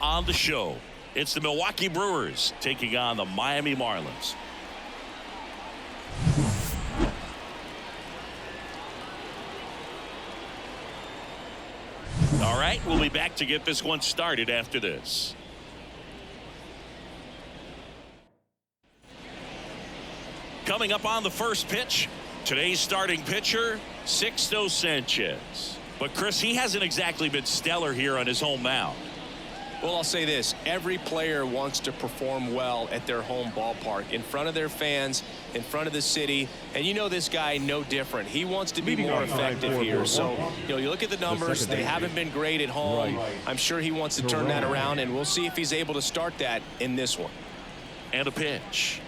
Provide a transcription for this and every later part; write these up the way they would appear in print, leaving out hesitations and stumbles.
On the show, it's the Milwaukee Brewers taking on the Miami Marlins. All right, we'll be back to get this one started after this. Coming up on the first pitch, today's starting pitcher, Sixto Sanchez. But Chris, he hasn't exactly been stellar here on his home mound. Well, I'll say this. Every player wants to perform well at their home ballpark, in front of their fans, in front of the city. And you know this guy no different. He wants to be more effective here. So, you look at the numbers. They haven't been great at home. I'm sure he wants to turn that around, and we'll see if he's able to start that in this one. And a pitch.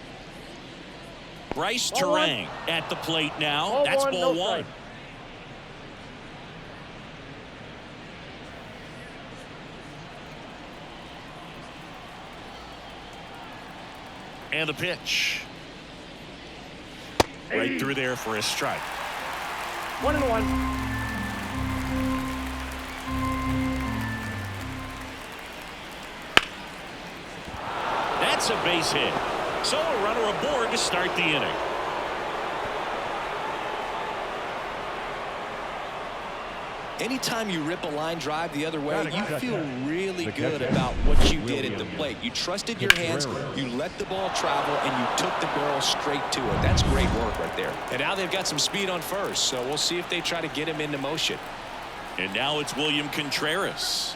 Bryce Terang at the plate now. That's ball one. And a pitch. Right through there for a strike. 1-1. That's a base hit. So a runner aboard to start the inning. Anytime you rip a line drive the other way, you feel really good about what you did at the plate. You trusted your hands, you let the ball travel, and you took the barrel straight to it. That's great work right there. And now they've got some speed on first, so we'll see if they try to get him into motion. And now it's William Contreras.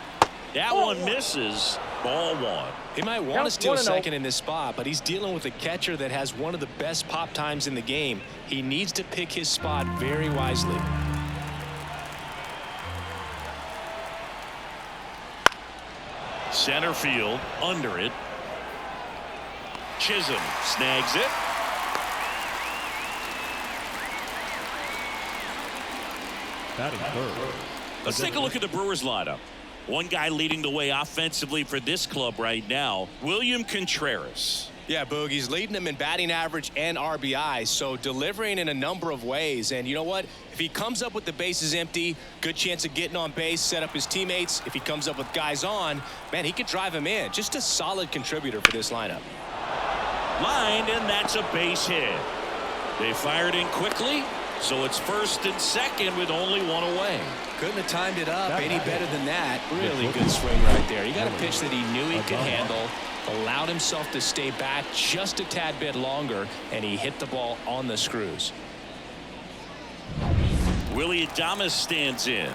That one misses. Ball one. He might want to steal second in this spot, but he's dealing with a catcher that has one of the best pop times in the game. He needs to pick his spot very wisely. Center field, under it. Chisholm snags it. Batting third. Let's take a look at the Brewers lineup. One guy leading the way offensively for this club right now, William Contreras. Yeah, Boog, he's leading them in batting average and RBI, so delivering in a number of ways. And you know what? If he comes up with the bases empty, good chance of getting on base, set up his teammates. If he comes up with guys on, man, he could drive him in. Just a solid contributor for this lineup. Lined, and that's a base hit. They fired in quickly, so it's first and second with only one away. Couldn't have timed it up any better than that. Really good swing right there. He got a pitch that he knew he could handle, allowed himself to stay back just a tad bit longer, and he hit the ball on the screws. Willie Adames stands in.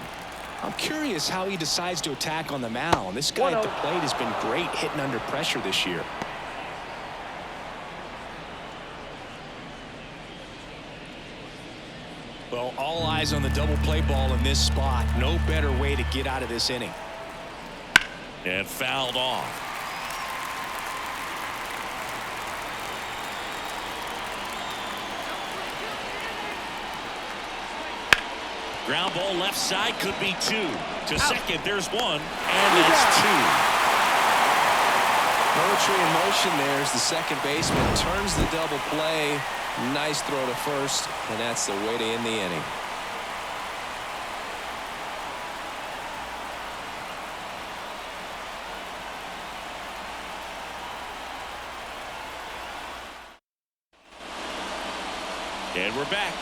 I'm curious how he decides to attack on the mound. This guy at the plate has been great hitting under pressure this year. Well, all eyes on the double play ball in this spot. No better way to get out of this inning. And fouled off. Ground ball left side, could be two. To second, there's one, and that's two. Poetry in motion there as the second baseman turns the double play. Nice throw to first, and that's the way to end the inning. And we're back.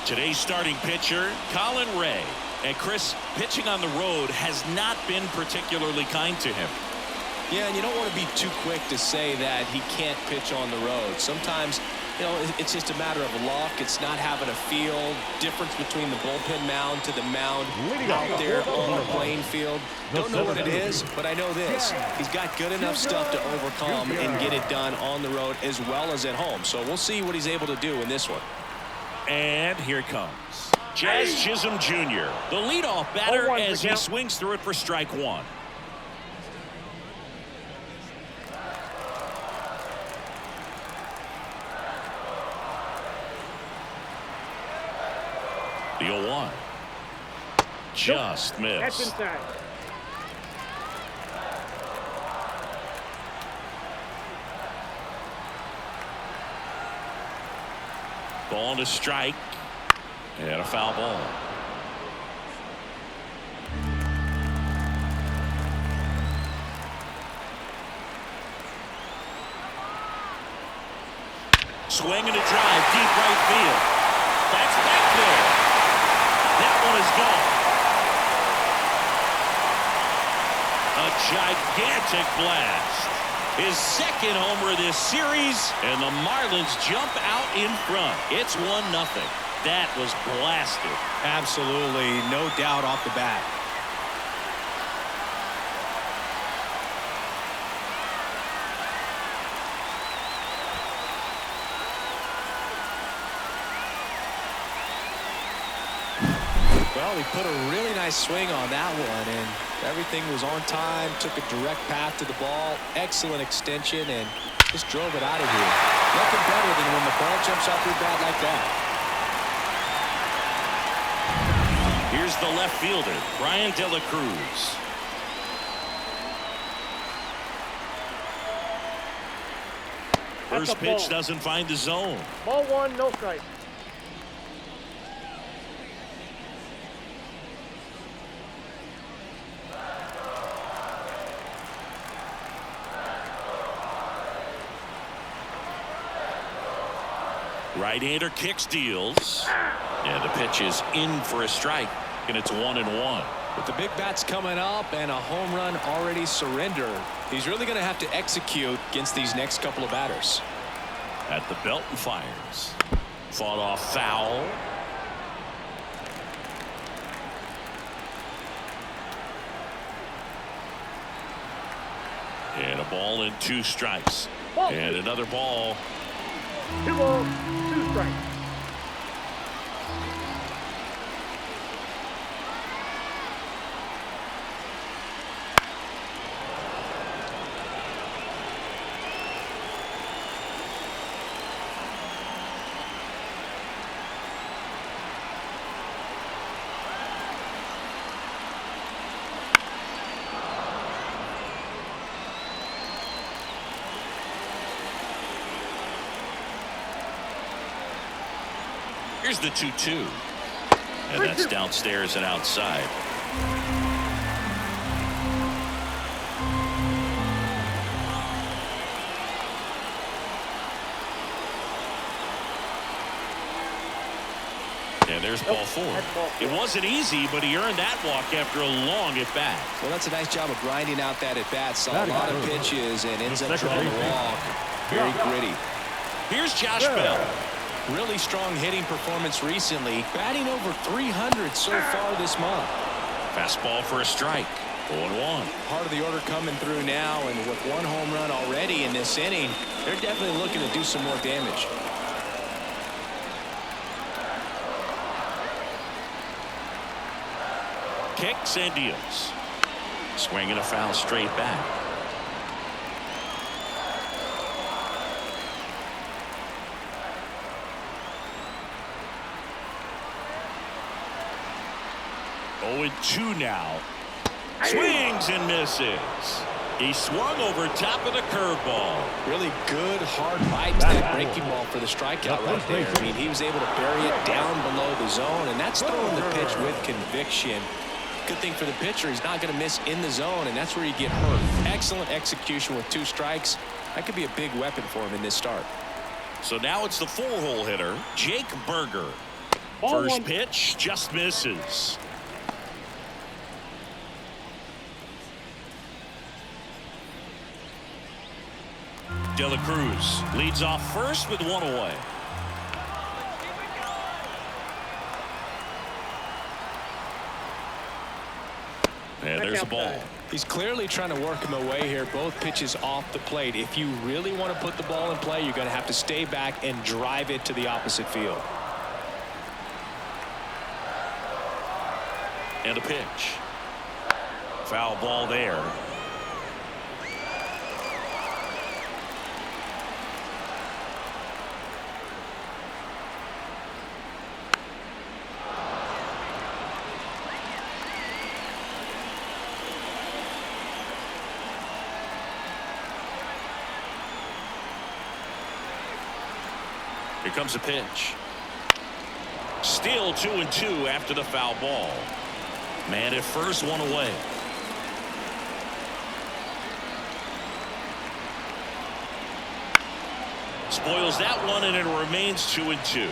Today's starting pitcher, Colin Ray. And Chris, pitching on the road has not been particularly kind to him. Yeah, and you don't want to be too quick to say that he can't pitch on the road. Sometimes, it's just a matter of luck. It's not having a feel. Difference between the bullpen mound to the mound out there on the playing field. Don't know what it is, but I know this. He's got good enough stuff to overcome and get it done on the road as well as at home. So we'll see what he's able to do in this one. And here it comes. Jazz Chisholm Jr., the leadoff batter, as he swings through it for strike one. The 0-1. Just missed. That's inside. Ball to strike. And a foul ball. Swing and a drive, deep right field. That's back there. That one is gone. A gigantic blast. His second homer this series, and the Marlins jump out in front. It's 1-0. That was blasted. Absolutely, no doubt off the bat. Well, he put a really nice swing on that one, and everything was on time, took a direct path to the ball, excellent extension, and just drove it out of here. Nothing better than when the ball jumps off your bat like that. Here's the left fielder, Brian De La Cruz. First pitch doesn't find the zone. Ball 1, no strike. Right-hander kicks, deals. And the pitch is in for a strike, and it's 1-1. With the big bats coming up and a home run already surrendered, he's really going to have to execute against these next couple of batters. At the belt and fires. Fought off foul. And a ball and 2 strikes. And another ball. 2 balls, 2 strikes. Here's the 2-2. And that's downstairs and outside. And there's ball 4. It wasn't easy, but he earned that walk after a long at-bat. Well, that's a nice job of grinding out that at-bat. Saw a lot of pitches and ends up drawing the walk. Very gritty. Here's Josh Bell. Really strong hitting performance recently, batting over 300 so far this month. Fastball for a strike. 0-1. Part of the order coming through now, and with 1 home run already in this inning, they're definitely looking to do some more damage. Kicks and deals. Swinging a foul straight back. Oh, 2 now. Swings and misses. He swung over top of the curveball. Really good, hard bite to that breaking ball for the strikeout right there. I mean, he was able to bury it down below the zone, and that's throwing the pitch with conviction. Good thing for the pitcher, he's not going to miss in the zone, and that's where you get hurt. Excellent execution with 2 strikes. That could be a big weapon for him in this start. So now it's the 4-hole hitter, Jake Berger. First pitch just misses. De La Cruz leads off first with 1 away. And there's a ball. He's clearly trying to work him away here. Both pitches off the plate. If you really want to put the ball in play, you're going to have to stay back and drive it to the opposite field. And a pitch. Foul ball there. Here comes a pitch. Still 2-2 after the foul ball. Man at first, 1 away. Spoils that one, and it remains 2-2.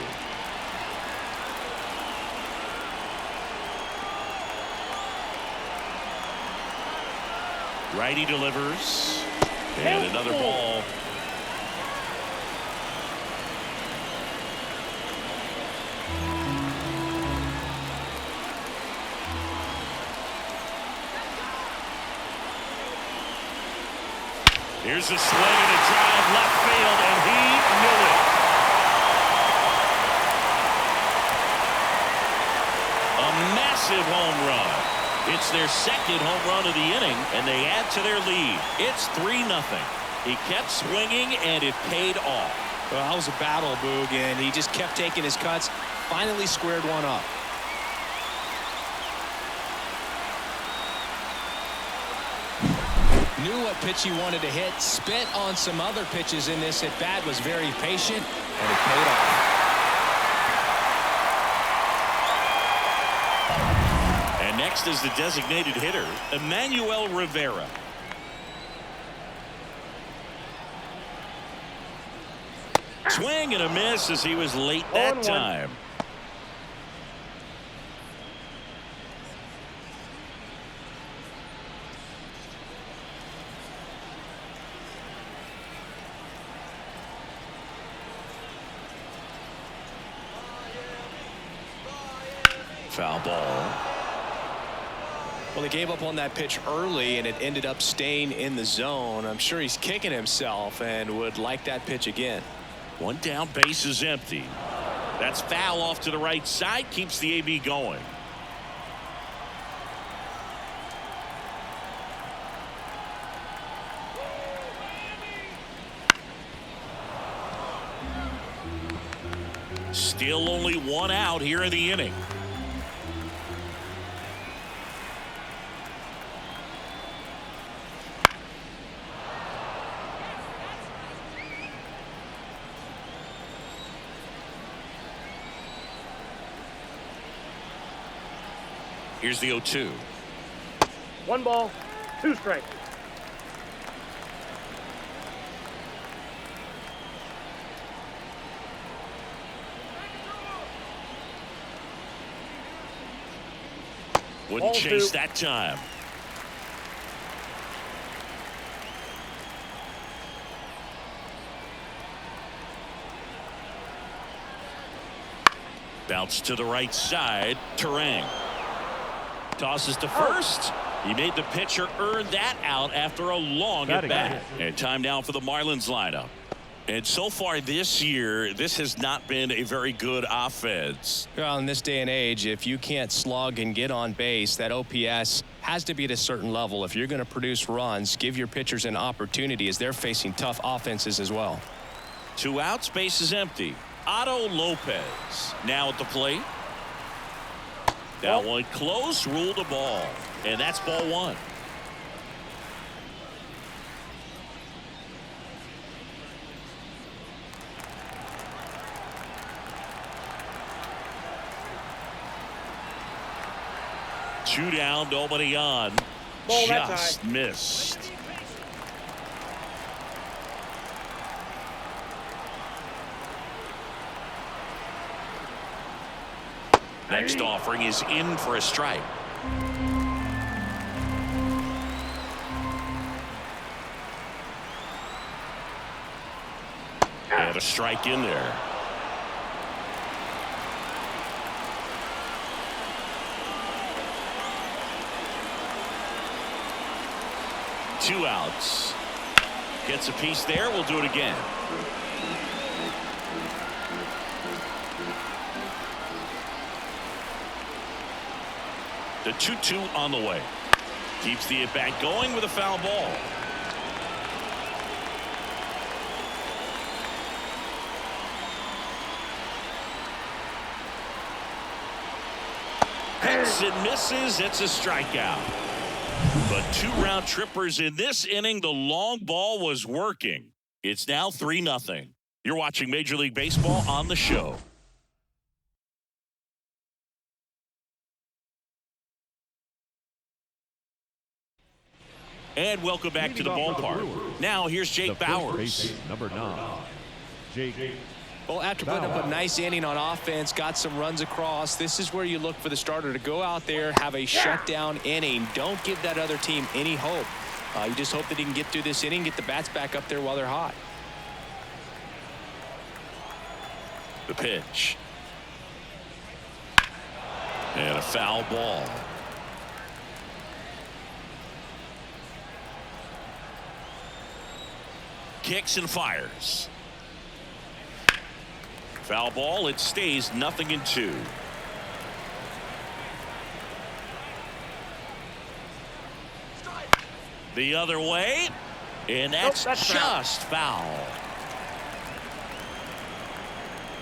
Righty delivers. And another ball. Here's a swing and a drive left field, and he knew it. A massive home run. It's their second home run of the inning, and they add to their lead. It's 3-0. He kept swinging, and it paid off. Well, that was a battle, Boog, and he just kept taking his cuts. Finally squared one up. Knew what pitch he wanted to hit. Spit on some other pitches in this at bat. Was very patient, and it paid off. And next is the designated hitter, Emmanuel Rivera. Swing and a miss as he was late that time. Foul ball. Well, he gave up on that pitch early, and it ended up staying in the zone. I'm sure he's kicking himself and would like that pitch again. One down, base is empty. That's foul off to the right side, keeps the AB going. Still only one out here in the inning. Here's the 0-2. 1 ball, 2 strikes. Wouldn't Ball chase 2. that time. Bounce to the right side. Terang tosses to first. He made the pitcher earn that out after a long at bat. And time now for the Marlins lineup. And so far this year, this has not been a very good offense. Well, in this day and age, if you can't slug and get on base, that OPS has to be at a certain level. If you're going to produce runs, give your pitchers an opportunity as they're facing tough offenses as well. 2 outs, base is empty. Otto Lopez now at the plate. That one close, ruled a ball. And that's ball 1. Two down, nobody on. Ball that Just time. missed. Next offering is in for a strike. And a strike in there. Two outs. Gets a piece there. We'll do it again. The 2-2 on the way. Keeps the at-bat going with a foul ball. Hits and misses. It's a strikeout. But 2 round trippers in this inning. The long ball was working. It's now 3-0. You're watching Major League Baseball on the show. And welcome back to the ballpark. Now here's Jake Bowers. Number 9. Well, after putting up a nice inning on offense, got some runs across, this is where you look for the starter to go out there, have a shutdown inning. Don't give that other team any hope. You just hope that he can get through this inning, get the bats back up there while they're hot. The pitch. And a foul ball. Kicks and fires. Foul ball. It stays 0-2. The other way, and that's just foul.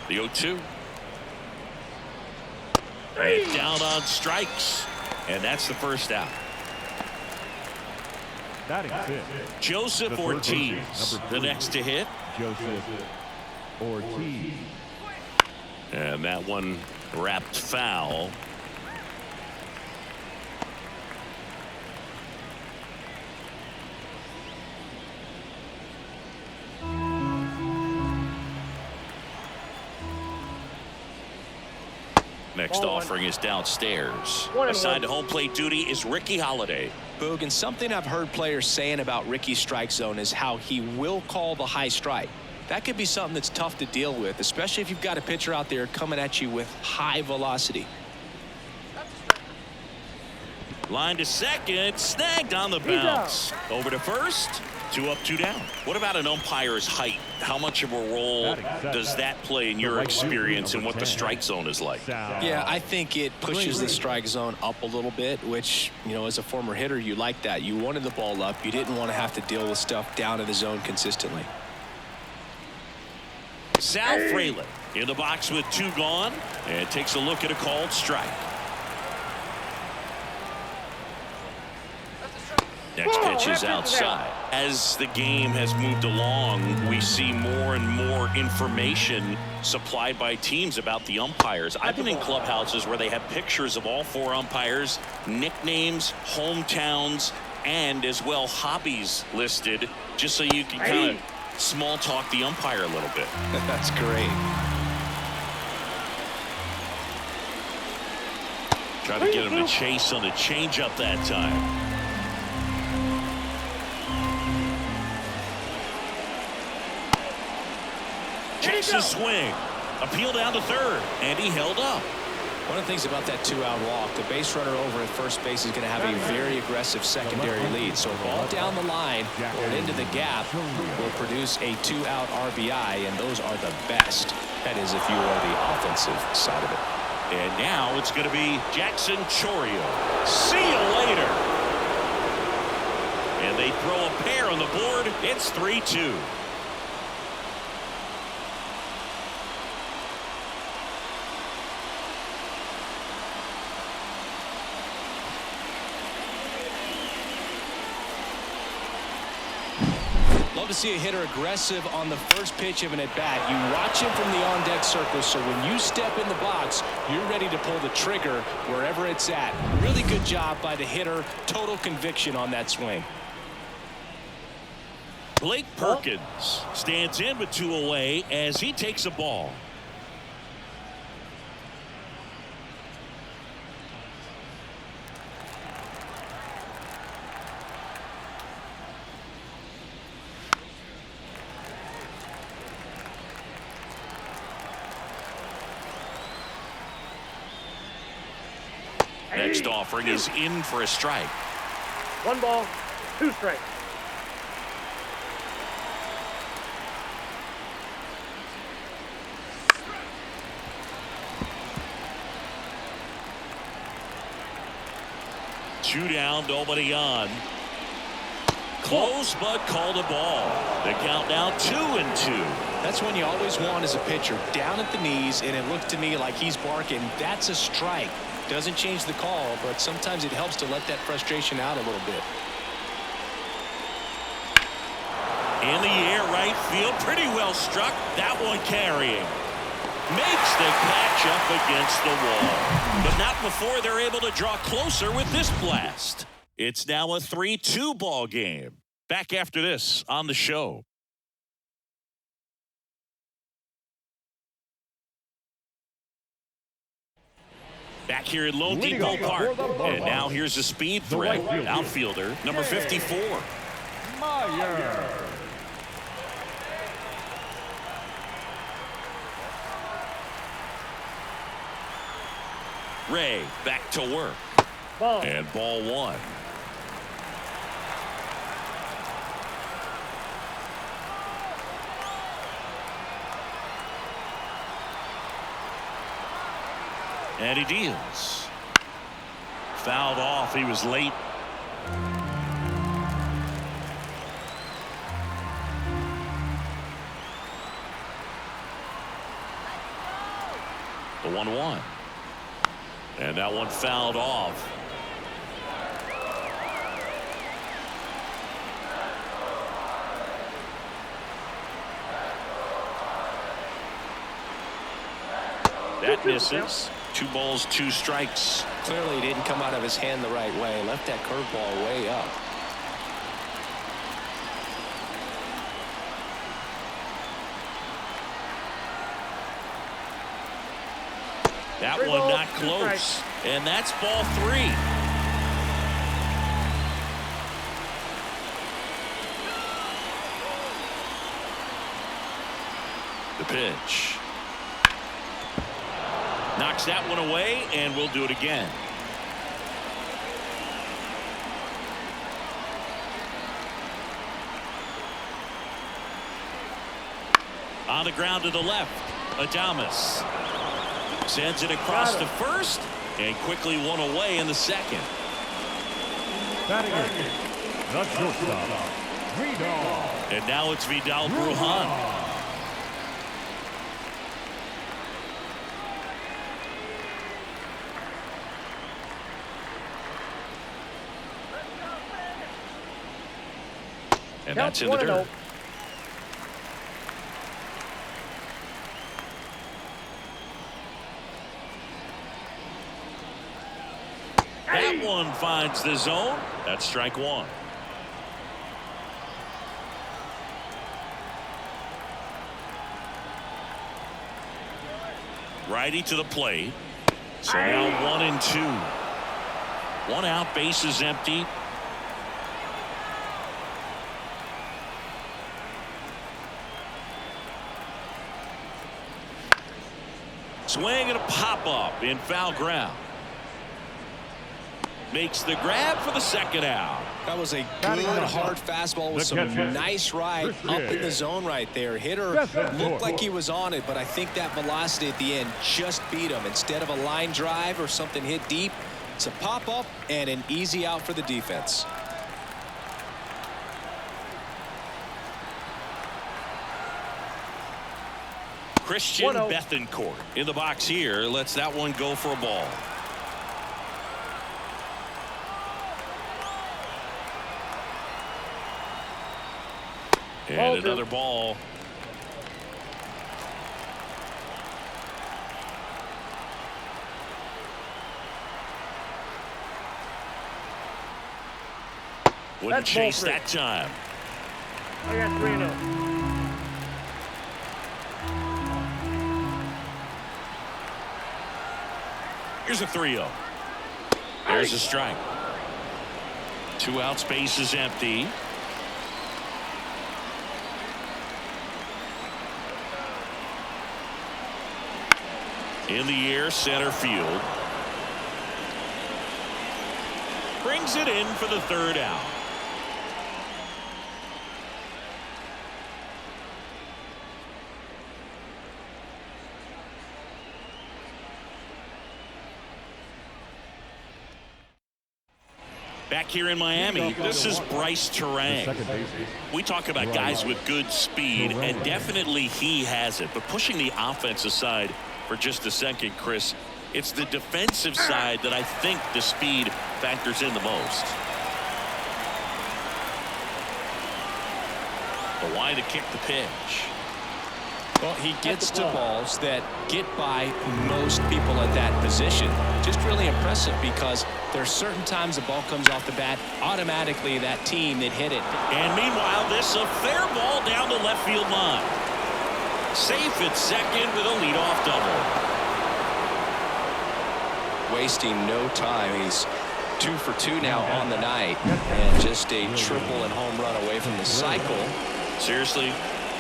The 0-2. And down on strikes, and that's the first out. Batting fifth. Joseph Ortiz, the next to hit. Joseph Ortiz. And that one wrapped foul. Next offering is downstairs. Assigned to home plate duty is Ricky Holiday. Boog, and something I've heard players saying about Ricky's strike zone is how he will call the high strike. That could be something that's tough to deal with, especially if you've got a pitcher out there coming at you with high velocity. Line to second, snagged on the bounce. Over to first, 2 up, 2 down. What about an umpire's height? How much of a role does that play in your experience and what the strike zone is like? Yeah, I think it pushes the strike zone up a little bit, which, you know, as a former hitter, you like that. You wanted the ball up. You didn't want to have to deal with stuff down in the zone consistently. Sal Fraley in the box with 2 gone and takes a look at a called strike. Next pitch is outside. As the game has moved along, we see more and more information supplied by teams about the umpires. I've been in clubhouses where they have pictures of all 4 umpires, nicknames, hometowns, and as well hobbies listed, just so you can kind of small talk the umpire a little bit. That's great. Try to get him to chase on the changeup that time. Takes a swing. Appeal down to third, and he held up. One of the things about that 2-out walk, the base runner over at first base is going to have a very aggressive secondary lead. So a ball down the line or into the gap will produce a 2-out RBI, and those are the best. That is if you are the offensive side of it. And now it's going to be Jackson Chourio. See you later. And they throw a pair on the board. It's 3-2. Love to see a hitter aggressive on the first pitch of an at-bat. You watch him from the on-deck circle, so when you step in the box, you're ready to pull the trigger wherever it's at. Really good job by the hitter. Total conviction on that swing. Blake Perkins stands in with 2 away as he takes a ball. Next offering is in for a strike. 1 ball, 2 strikes. Two down, nobody on. Close, but called a ball. The count now 2-2. That's one you always want as a pitcher. Down at the knees, and it looked to me like he's barking. That's a strike. Doesn't change the call, but sometimes it helps to let that frustration out a little bit. In the air, right field, pretty well struck. That one carrying. Makes the catch up against the wall. But not before they're able to draw closer with this blast. It's now a 3-2 ball game. Back after this on the show. Back here at Lone Leading Depot off Park. for the And now here's a speed threat. right fielder. Outfielder, number 54. Meyer. Ray back to work. Ball. And ball one. And he deals. Fouled off. He was late. The 1-1. And that one fouled off. That misses. 2 balls, 2 strikes. Clearly he didn't come out of his hand the right way. Left that curveball way up. That 3 one balls, not 2 close. strikes. And that's ball 3. The pitch. Knocks that one away, and we'll do it again. On the ground to the left. Adames sends it across to first, and quickly one away in the second. Batting in. The shortstop. Vidal. And now it's Vidal Brujan. And that's in the dirt. That one finds the zone. That's strike 1. Righty to the plate. So now 1 and 2. 1 out, base is empty. Swing and a pop-up in foul ground. Makes the grab for the second out. That was a good hard fastball with some nice ride up in the zone right there. Hitter looked like he was on it, but I think that velocity at the end just beat him. Instead of a line drive or something hit deep, it's a pop-up and an easy out for the defense. Christian 1-0. Bethancourt in the box here. Lets that one go for a ball. And another ball. Wouldn't That's ball chase 3. that time. I got 3-0. Here's a 3-0. There's a strike. 2 outs, base is empty. In the air, center field. Brings it in for the 3rd out. Back here in Miami, this is Bryce Terang. Second base. We talk about guys with good speed, and definitely he has it. But pushing the offense aside for just a second, Chris, it's the defensive side that I think the speed factors in the most. The line to kick the pitch. Well, he gets to balls that get by most people at that position. Just really impressive because there's certain times the ball comes off the bat, automatically that team that hit it. And meanwhile, this a fair ball down the left field line. Safe at second with a leadoff double. wasting no time. He's 2 for 2 now on the night, and just a triple and home run away from the cycle. Seriously,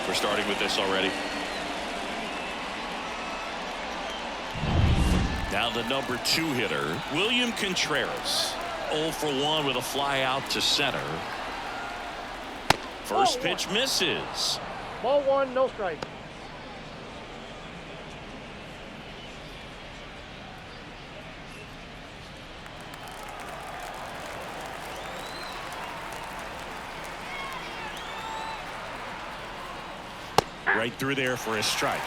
we're starting with this already. Now the number 2 hitter, William Contreras. 0 for 1 with a fly out to center. First pitch misses. Ball 1, no strike. Right through there for a strike.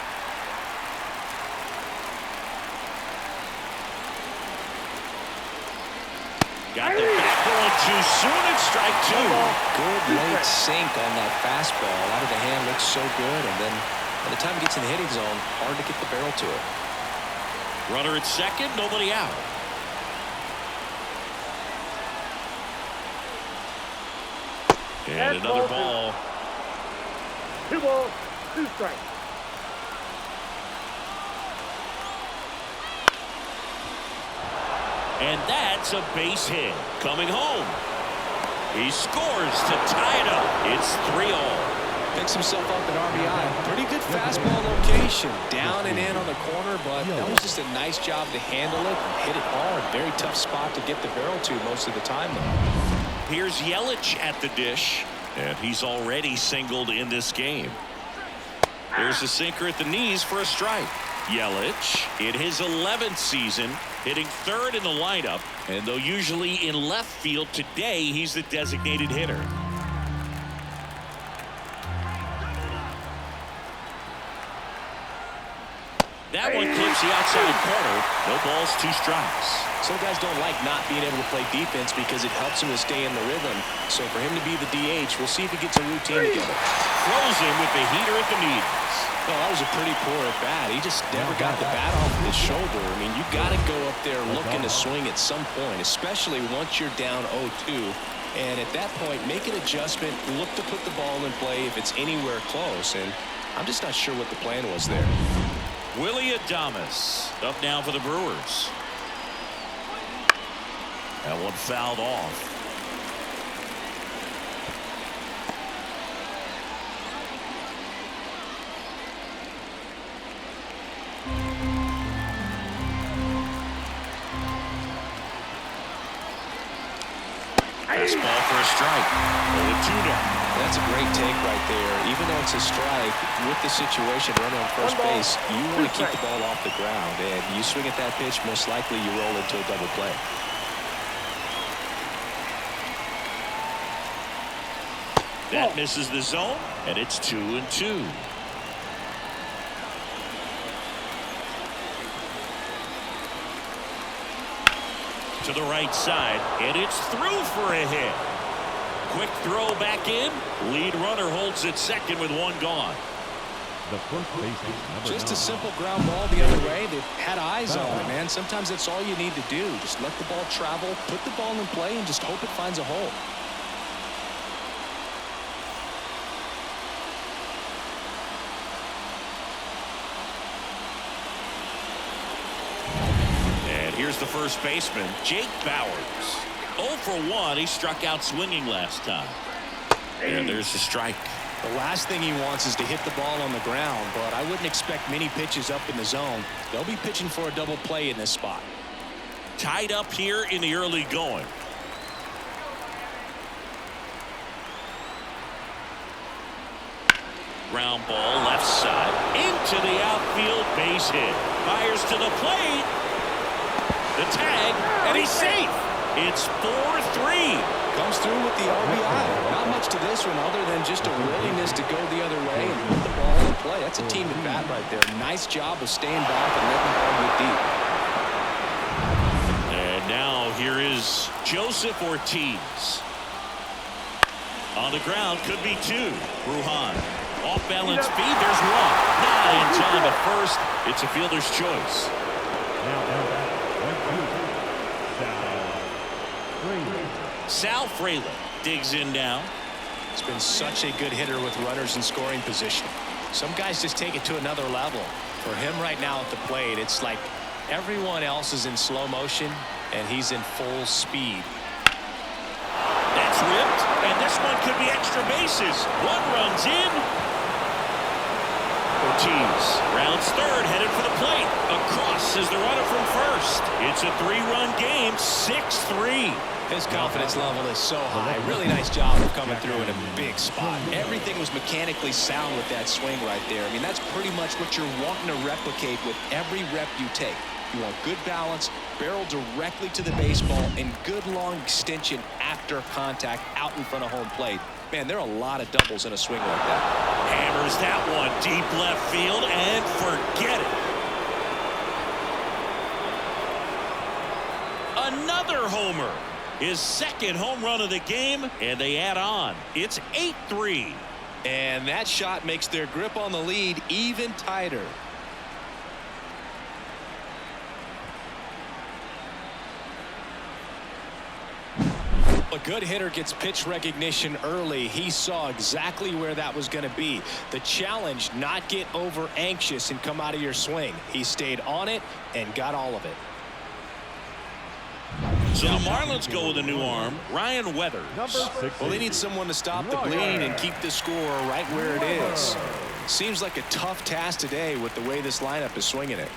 Got the back going too soon and strike 2. Good late sink on that fastball. Out of the hand, looks so good, and then by the time it gets in the hitting zone, hard to get the barrel to it. Runner at second, nobody out. And another ball. 2 balls, 2 strikes. And that's a base hit. Coming home. He scores to tie it up. It's 3-all. Picks himself up at RBI. Pretty good fastball location. Down and in on the corner, but that was just a nice job to handle it and hit it hard. Very tough spot to get the barrel to most of the time, though. Here's Yelich at the dish, and he's already singled in this game. There's a sinker at the knees for a strike. Yelich in his 11th season, hitting 3rd in the lineup, and though usually in left field, today he's the designated hitter. That one clips the outside corner. No balls, 2 strikes. Some guys don't like not being able to play defense because it helps him to stay in the rhythm. So for him to be the DH, we'll see if he gets a routine together. Throws him with the heater at the knees. Well, that was a pretty poor at bat. He just never got the bat off of his shoulder. I mean, you got to go up there looking to swing at some point, especially once you're down 0-2. And at that point, make an adjustment, look to put the ball in play if it's anywhere close. And I'm just not sure what the plan was there. Willie Adames up now for the Brewers. That one fouled off. Fastball for a strike. 0-2 now. That's a great take right there. Even though it's a strike, with the situation running on first base, you want to keep the ball off the ground. And you swing at that pitch, most likely you roll into a double play. That misses the zone, and it's 2-2. To the right side, and it's through for a hit. Quick throw back in. Lead runner holds at second with 1 gone. The first baseman, Just a simple ground ball the other way. They had eyes on it, man. Sometimes that's all you need to do. Just let the ball travel, put the ball in play, and just hope it finds a hole. Here's the first baseman, Jake Bowers. 0 for 1. He struck out swinging last time. And there's the strike. The last thing he wants is to hit the ball on the ground, but I wouldn't expect many pitches up in the zone. They'll be pitching for a double play in this spot. Tied up here in the early going. Ground ball left side into the outfield, base hit. Fires to the plate. The tag, and he's safe. It's 4-3. Comes through with the RBI. Not much to this one other than just a willingness to go the other way and put the ball in play. That's a team at bat right there. Nice job of staying back and letting the ball get deep. And now here is Joseph Ortiz. On the ground, could be 2. Brujan. Off-balance feed, there's 1. Not in time at first. It's a fielder's choice. Sal Frelick digs in now. It's been such a good hitter with runners in scoring position. Some guys just take it to another level. For him right now at the plate, it's like Everyone else is in slow motion, and he's in full speed. That's ripped, and this one could be extra bases. One run's in. Ortiz rounds third, headed for the plate. Across is the runner from first. It's a 3-run game, 6-3. His confidence level is so high. Really nice job of coming through in a big spot. Everything was mechanically sound with that swing right there. I mean, that's pretty much what you're wanting to replicate with every rep you take. You want good balance, barrel directly to the baseball, and good long extension after contact out in front of home plate. Man, there are a lot of doubles in a swing like that. Hammers that one deep left field and forget it. Another homer. His second home run of the game, and they add on. It's 8-3. And that shot makes their grip on the lead even tighter. A good hitter gets pitch recognition early. He saw exactly where that was going to be. The challenge, not get over anxious and come out of your swing. He stayed on it and got all of it. So the Marlins go with a new arm, Ryan Weathers. Well, they need someone to stop the bleeding and keep the score right where it is. Seems like a tough task today with the way this lineup is swinging it.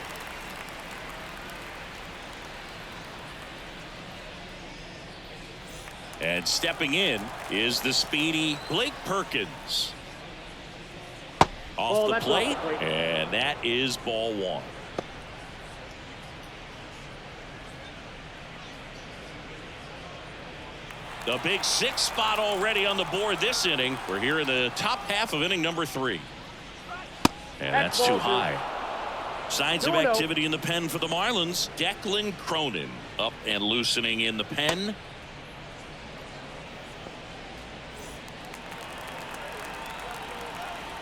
And stepping in is the speedy Blake Perkins. Off the plate, and that is ball one. The big 6 spot already on the board this inning. We're here in the top half of inning number 3. And that's too high. Signs of activity in the pen for the Marlins. Declan Cronin up and loosening in the pen.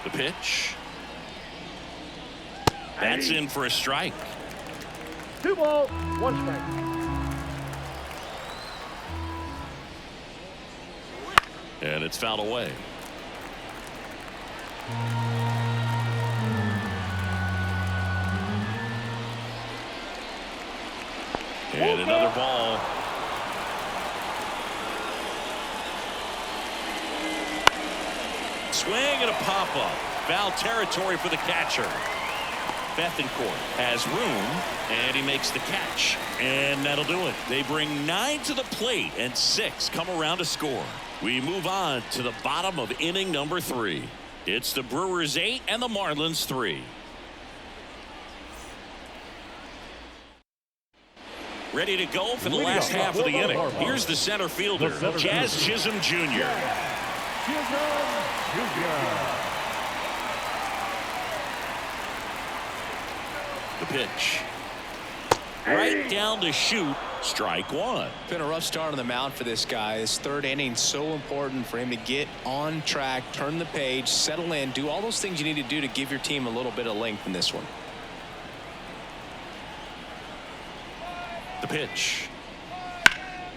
The pitch. That's in for a strike. 2 balls, 1 strike. And it's fouled away. And another ball. Swing and a pop-up. Foul territory for the catcher. Bethencourt has room, and he makes the catch. And that'll do it. They bring 9 to the plate, and 6 come around to score. We move on to the bottom of inning number 3. It's the Brewers 8 and the Marlins 3. Ready to go for the last half of the inning. Here's the center fielder, Jazz Chisholm Jr. The pitch. Right down to shoot. Strike one. Been a rough start on the mound for this guy. His third inning so important for him to get on track, turn the page, settle in, do all those things you need to do to give your team a little bit of length in this one. The pitch.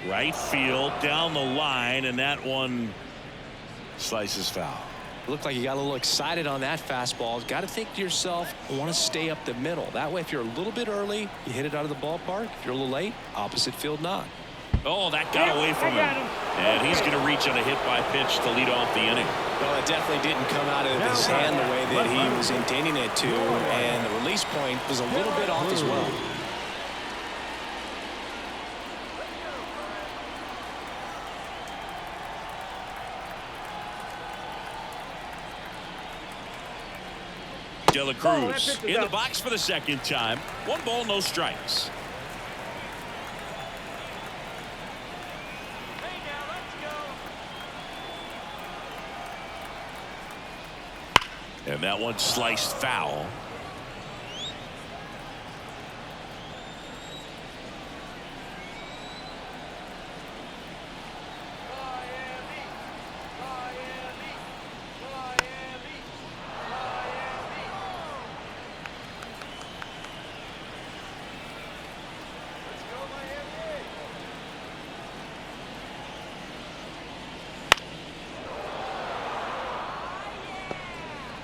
Right field down the line, and that one slices foul. Looked like you got a little excited on that fastball. Got to think to yourself, I want to stay up the middle. That way, if you're a little bit early, you hit it out of the ballpark. If you're a little late, opposite field nod. Oh, that got away from him. And he's going to reach on a hit by pitch to lead off the inning. Well, it definitely didn't come out of his hand the way that he was intending it to, and the release point was a little bit off as well. De La Cruz in the box for the second time. 1 ball, no strikes. And that one sliced foul.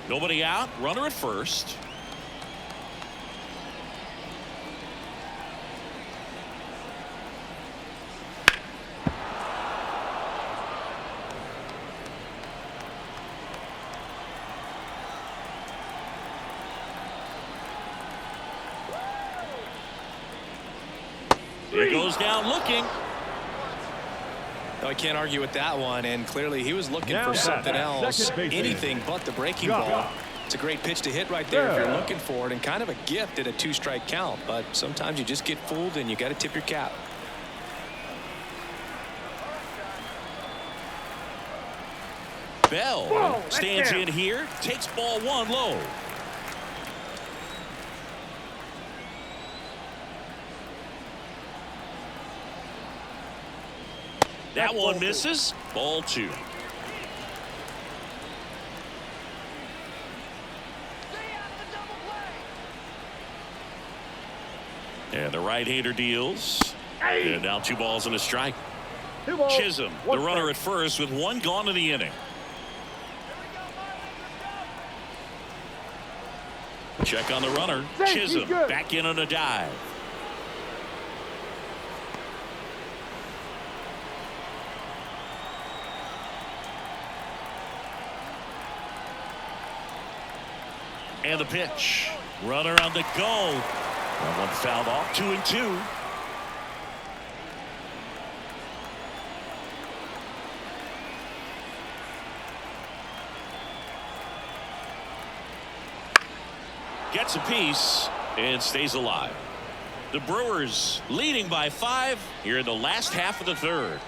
Nobody out, runner at first. He goes down looking. No, I can't argue with that one, and clearly he was looking Now for something at else, second base anything but the breaking ball. It's a great pitch to hit right there if you're looking for it, and kind of a gift at a 2-strike count, but sometimes you just get fooled and you got to tip your cap. Bell Whoa, stands that's in here, takes ball 1 low. That one misses. Ball 2. And the right-hander deals. And now 2 balls and a strike. 2 balls. Chisholm, the 1 runner strike. at first with 1 gone in the inning. Check on the runner. Thank you, Chisholm good. back in on a dive. And the pitch. Runner on the go. That one fouled off. 2-2. Gets a piece and stays alive. The Brewers leading by 5 here in the last half of the 3rd.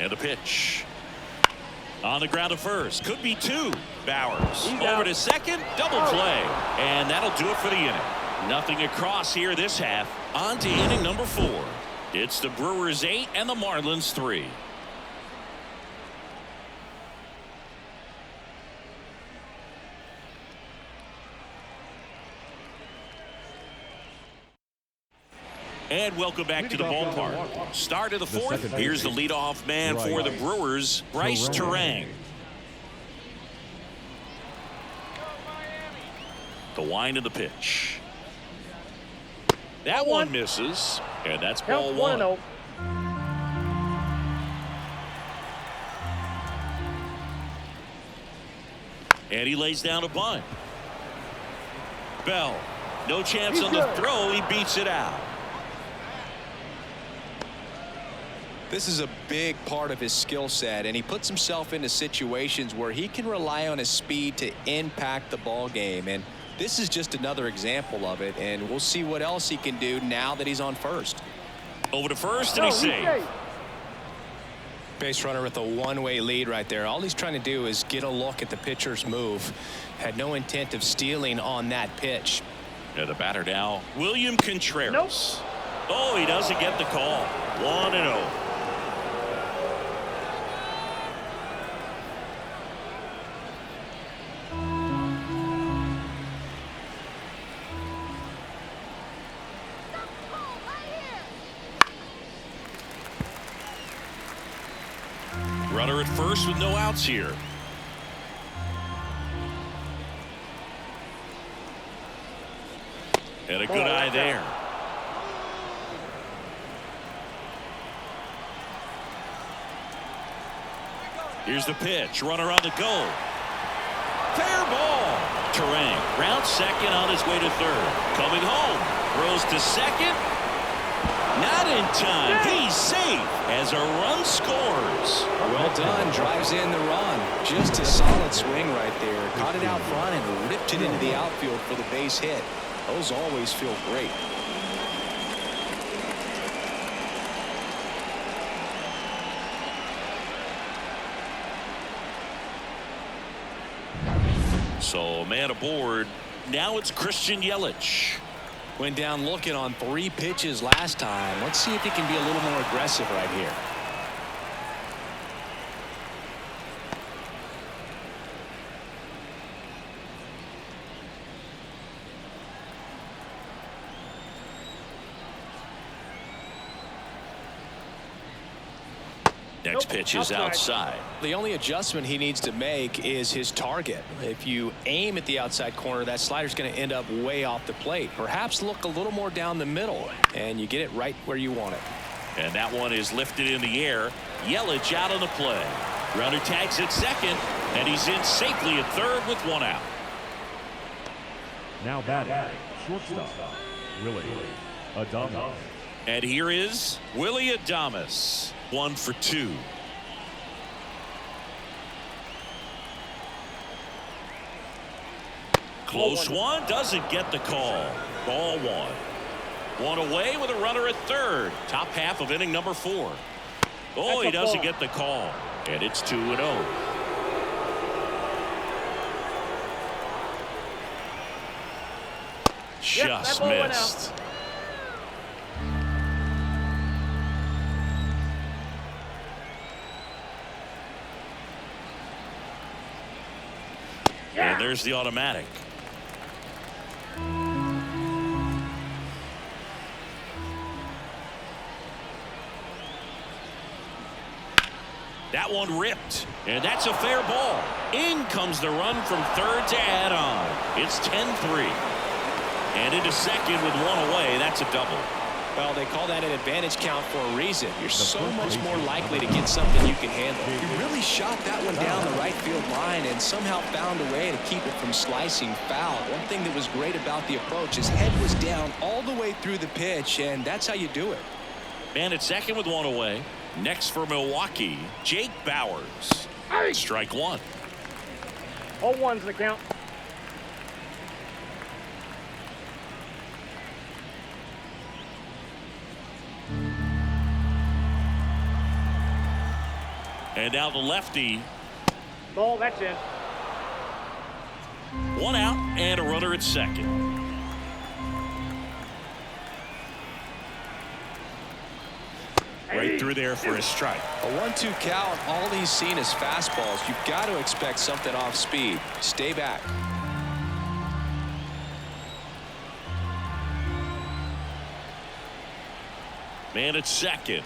And the pitch. On the ground to first. Could be 2. Bowers He's over out. to second. Double play. And that'll do it for the inning. Nothing across here this half. On to inning number 4. It's the Brewers 8 and the Marlins 3. And welcome back to the ballpark. Start of the 4th. Here's the leadoff man for the Brewers, Bryce Terang. The wind of the pitch. That one misses, and that's ball Count 1. 1-0. And he lays down a bunt. Bell, no chance He's on the good. throw. He beats it out. This is a big part of his skill set, and he puts himself into situations where he can rely on his speed to impact the ball game, and this is just another example of it, and we'll see what else he can do now that he's on first. Over to first, and he's safe. safe. Base runner with a one-way lead right there. All he's trying to do is get a look at the pitcher's move. Had no intent of stealing on that pitch. And the batter now, William Contreras. Oh, he doesn't get the call. 1-0. Runner at first with no outs here. And a good eye there. Here's the pitch. Runner on the go. Fair ball. Terang rounds second on his way to third. Coming home. Throws to second. Not in time. He's safe as a run scores. Well done. Drives in the run. Just a solid swing right there. Caught it out front and ripped it into the outfield for the base hit. Those always feel great. So man aboard. Now it's Christian Yelich. Went down looking on 3 pitches last time. Let's see if he can be a little more aggressive right here. Next pitch is outside. The only adjustment he needs to make is his target. If you aim at the outside corner, that slider's going to end up way off the plate. Perhaps look a little more down the middle, and you get it right where you want it. And that one is lifted in the air. Yelich out on the play. Runner tags at second, and he's in safely at third with one out. Now batting, shortstop, Willie Adames. And here is Willie Adames, 1 for 2. Close one, doesn't get the call. Ball 1. One away with a runner at third. Top half of inning number 4. Oh, he doesn't get the call. And it's 2-0. Just missed. And there's the automatic. That one ripped, and that's a fair ball. In comes the run from third to add on. It's 10-3. And into second with one away. That's a double. Well, they call that an advantage count for a reason. You're so much more likely to get something you can handle. He really shot that one down the right field line and somehow found a way to keep it from slicing foul. One thing that was great about the approach, his head was down all the way through the pitch, and that's how you do it. Man at second with one away. Next for Milwaukee, Jake Bowers. Strike 1. All ones in the count. And now the lefty. Ball, that's in. One out and a runner at second. Right through there for a strike. A 1-2 count, all he's seen is fastballs. You've got to expect something off speed. Stay back. Man at second.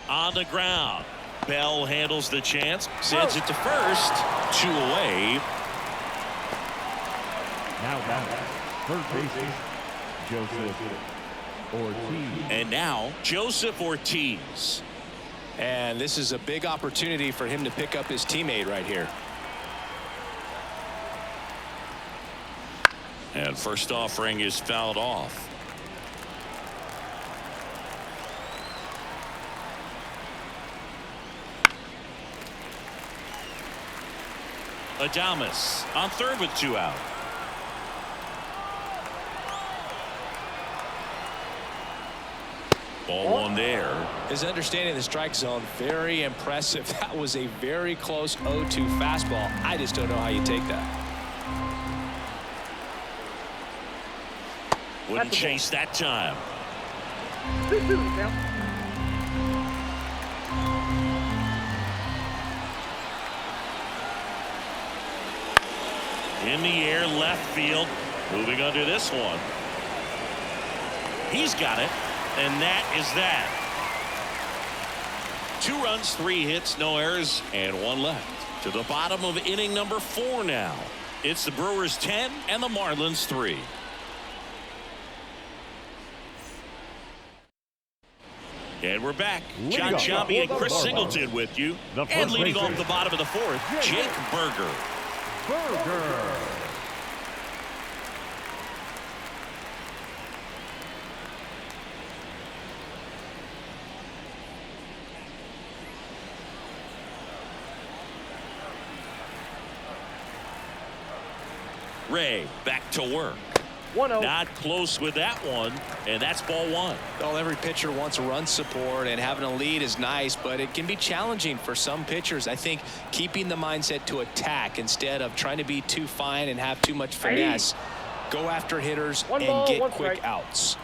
On the ground. Bell handles the chance. Sends it to first. 2 away. Now batting, third baseman, Joseph Ortiz. And now Joseph Ortiz. And this is a big opportunity for him to pick up his teammate right here. And first offering is fouled off. Adames on third with 2 out. Ball 1 there. His understanding of the strike zone, very impressive. That was a very close 0-2 fastball. I just don't know how you take that. Wouldn't chase that time. 2-2 in the count. In the air, left field. Moving under this one. He's got it. And that is that. 2 runs, 3 hits, no errors, and 1 left. To the bottom of inning number 4 now. It's the Brewers 10 and the Marlins 3. And we're back. John Sciambi and Chris Singleton with you. And leading off the bottom of the 4th, Jake Burger. Ray back to work. 1-0. Not close with that one, and that's ball 1. Well, every pitcher wants run support, and having a lead is nice, but it can be challenging for some pitchers. I think keeping the mindset to attack instead of trying to be too fine and have too much finesse. Go after hitters and get quick outs.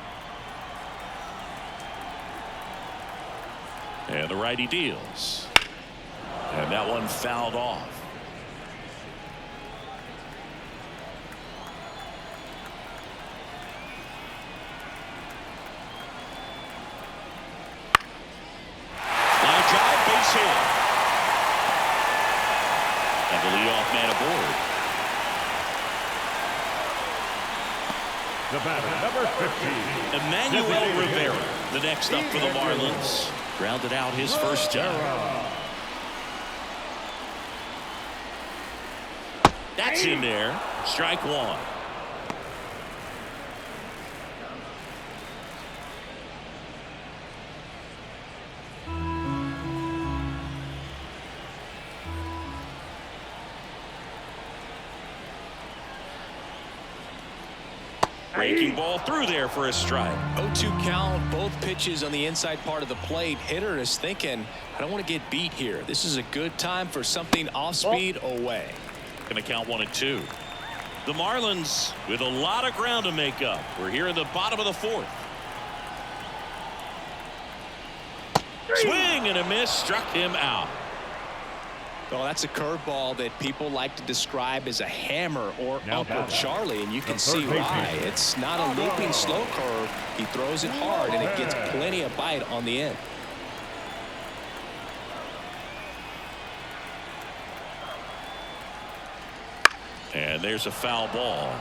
And the righty deals. And that one fouled off. Line drive, the leadoff man aboard. The batter, number 15. Emmanuel Rivera, the next up for the Marlins. Grounded out his first time. That's in there. Strike one. Breaking ball through there for a strike. 0-2 count, both pitches on the inside part of the plate. Hitter is thinking, I don't want to get beat here. This is a good time for something off speed away. Going to count 1-2. The Marlins with a lot of ground to make up. We're here in the bottom of the fourth. Swing and a miss, struck him out. Well, that's a curveball that people like to describe as a hammer or Uncle Charlie, and you can see why. It's not a looping slow curve. He throws it hard, and it gets plenty of bite on the end. And there's a foul ball.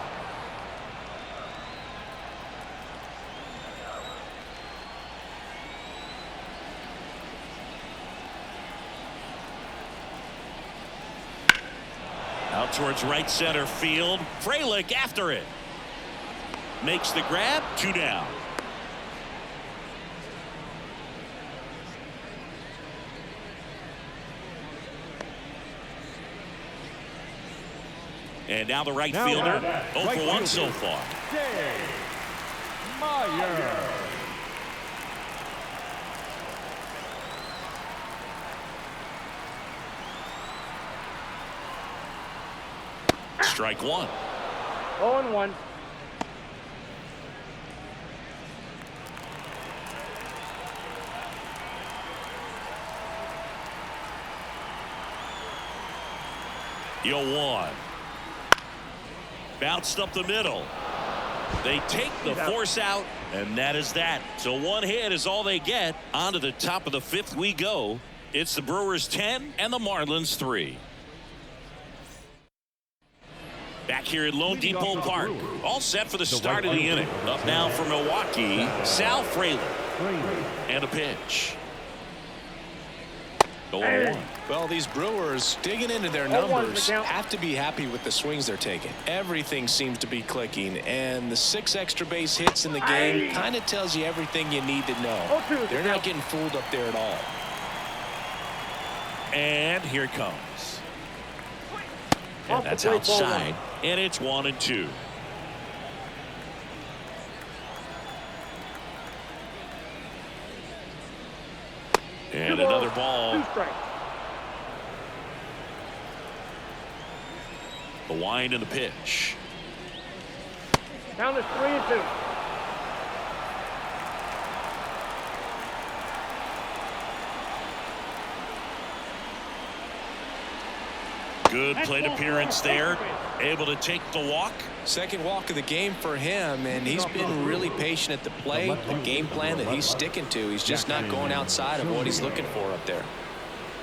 Out towards right center field. Frelick after it. Makes the grab. 2 down. And now the right fielder. 0 for 1 so far. Meyer. Strike one. 0-1. The 0-1. Bounced up the middle. They take the force out, and that is that. So 1 hit is all they get. On to the top of the 5th we go. It's the Brewers 10 and the Marlins 3. Back here at Lone Depot Park. All set for the start of the inning. Up now for Milwaukee, Sal Frelick. And a pitch. The 0-1. Well, these Brewers, digging into their numbers, have to be happy with the swings they're taking. Everything seems to be clicking, and the 6 extra base hits in the game kind of tells you everything you need to know. They're not getting fooled up there at all. And here it comes. And that's outside, and it's 1-2. And another ball. 2 strikes. The wind and the pitch. Count is 3-2. Good plate appearance there. Able to take the walk. Second walk of the game for him, and he's been really patient at the plate. The game plan that he's sticking to. He's just not going outside of what he's looking for up there.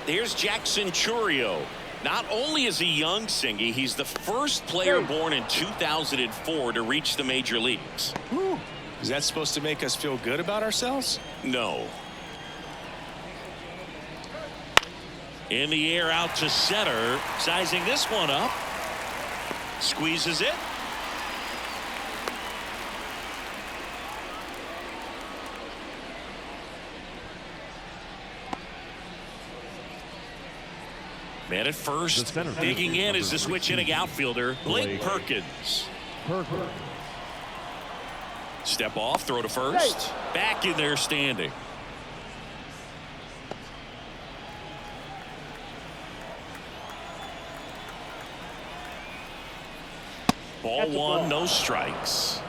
Here's Jackson Chourio. Not only is he young, Singy, he's the first player born in 2004 to reach the major leagues. Whew. Is that supposed to make us feel good about ourselves? No. In the air out to center. Sizing this one up. Squeezes it. Man at first. Digging in is the switch hitting outfielder, Blake Perkins. Step off, throw to first. Back in there standing. Ball 1, no strikes.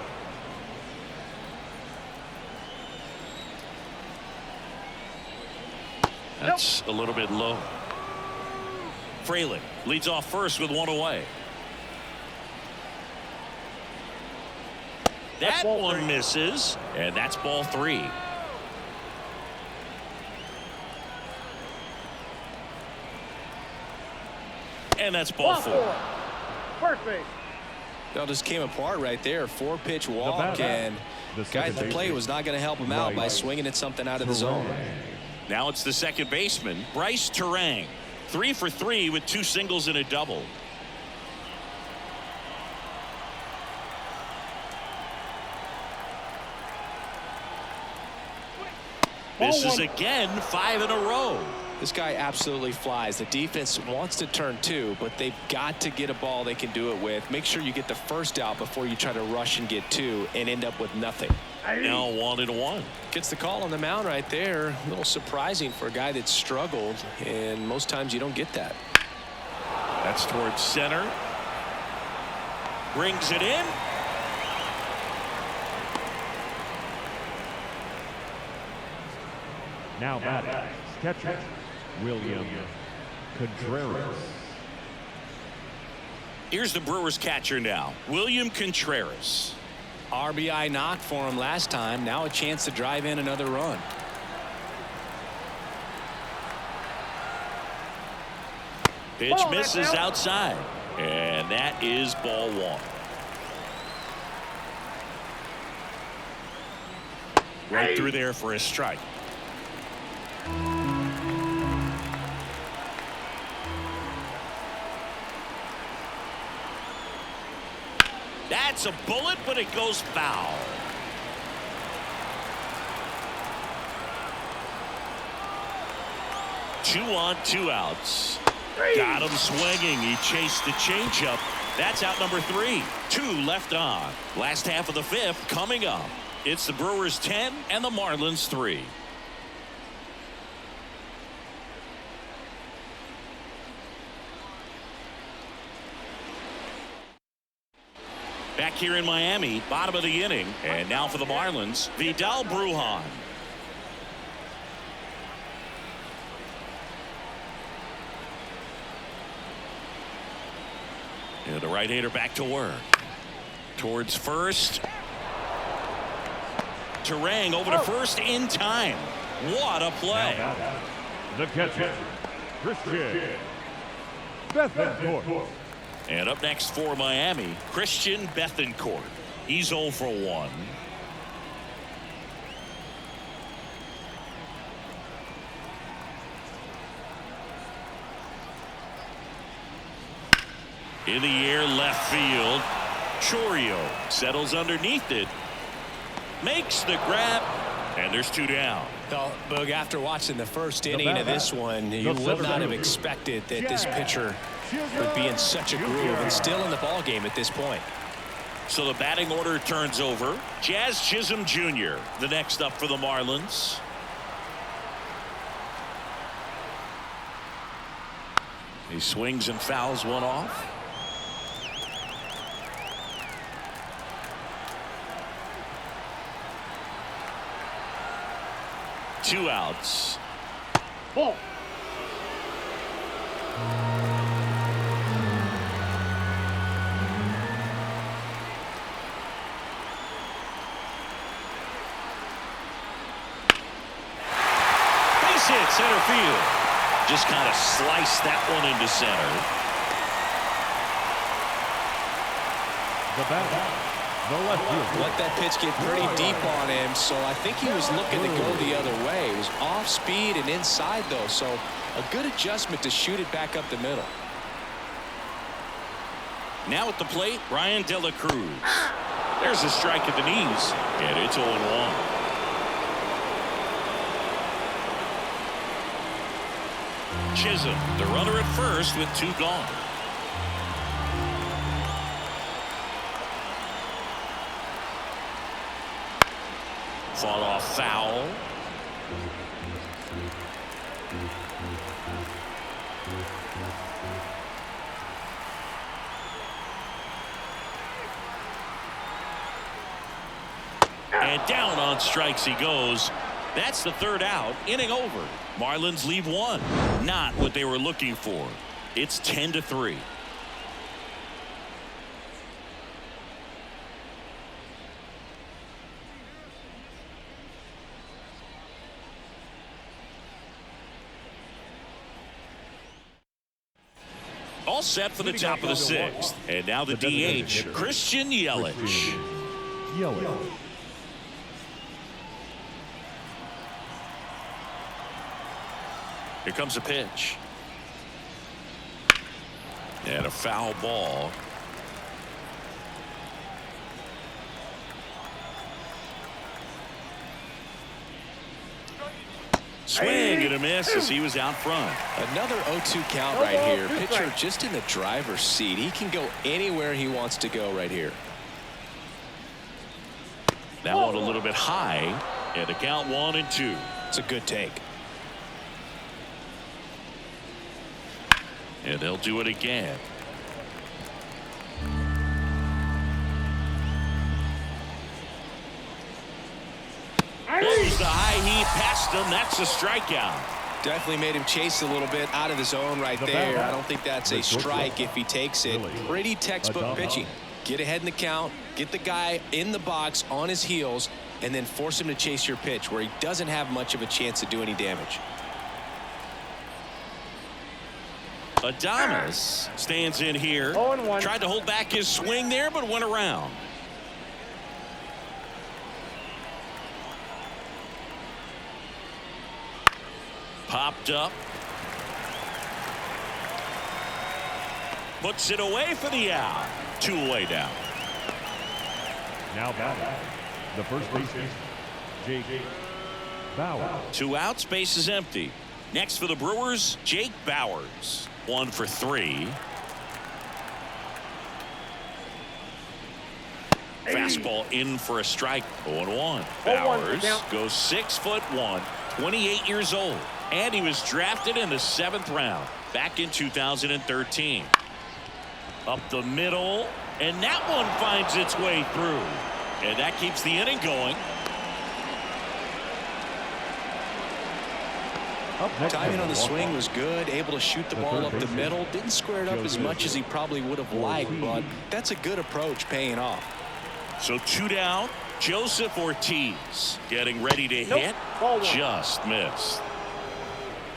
That's a little bit low. Frelick leads off first with 1 away. That one misses, and that's ball 3. And that's ball four. First base. That just came apart right there. 4-pitch walk, batter, and the guy at the second plate baseman, was not going to help him out by swinging at something out of the zone. Now it's the second baseman, Bryce Terang. 3 for 3 with 2 singles and a double. Misses again, 5 in a row. This guy absolutely flies. The defense wants to turn 2, but they've got to get a ball they can do it with. Make sure you get the first out before you try to rush and get 2 and end up with nothing. Now 1-1. Gets the call on the mound right there. A little surprising for a guy that struggled, and most times you don't get that. That's towards center. Brings it in. Now batting, catcher, William Contreras. Here's the Brewers catcher now, William Contreras. RBI knock for him last time. Now a chance to drive in another run. Pitch misses outside. And that is ball 1. Right through there for a strike. That's a bullet, but it goes foul. Two on, 2 outs. Got him swinging. He chased the changeup. That's out number 3. 2 left on. Last half of the 5th coming up. It's the Brewers 10 and the Marlins 3. Back here in Miami, bottom of the inning. And now for the Marlins, Vidal Brujan. And the right-hander back to work. Towards first. Terang over to first in time. What a play. The catcher, Christian Bethancourt. And up next for Miami, Christian Bethancourt. He's 0 for 1. In the air, left field. Chorio settles underneath it. Makes the grab. And there's 2 down. Well, Boog, after watching the first inning of this one, you would not have expected that this pitcher would be in such a groove and still in the ball game at this point. So the batting order turns over. Jazz Chisholm Jr. the next up for the Marlins. He swings and fouls one off. Two outs. Ball. Base hit center field. Just kind of sliced that one into center. The batter, the left fielder. Let that pitch get pretty deep on him, so I think he was looking to go the other way. It was off speed and inside, though, so a good adjustment to shoot it back up the middle. Now at the plate, Brian De La Cruz. There's a strike at the knees, and it's 0-1. Chisholm, the runner at first with 2 gone. Fought off foul. And down on strikes he goes. That's the 3rd out. Inning over. Marlins leave 1. Not what they were looking for. It's 10-3. all set for the top of the sixth. And now the DH, Christian Yelich. Here comes a pitch. And a foul ball. Swing and a miss as he was out front. Another 0-2 count right here. Pitcher just in the driver's seat. He can go anywhere he wants to go right here. That one a little bit high. And the count 1-2. It's a good take. And they'll do it again. Blows the high heat past him. That's a strikeout. Definitely made him chase a little bit out of the zone right there. I don't think that's a strike if he takes it. Pretty textbook pitching. Get ahead in the count, get the guy in the box on his heels, and then force him to chase your pitch where he doesn't have much of a chance to do any damage. Adames stands in here. Tried to hold back his swing there, but went around. Popped up. Puts it away for the out. 2 away down. Now batting, the first baseman, Jake Bauers. 2 outs, base is empty. Next for the Brewers, Jake Bauers. 1 for 3. Fastball in for a strike. 0-1. Bauers goes 6'1", 28 years old, and he was drafted in the 7th round back in 2013. Up the middle, and that one finds its way through, and that keeps the inning going. Timing on the swing was good, able to shoot the ball up the middle. Didn't square it up as much as he probably would have liked, but that's a good approach paying off. So 2 down. Joseph Ortiz getting ready to hit. Just missed.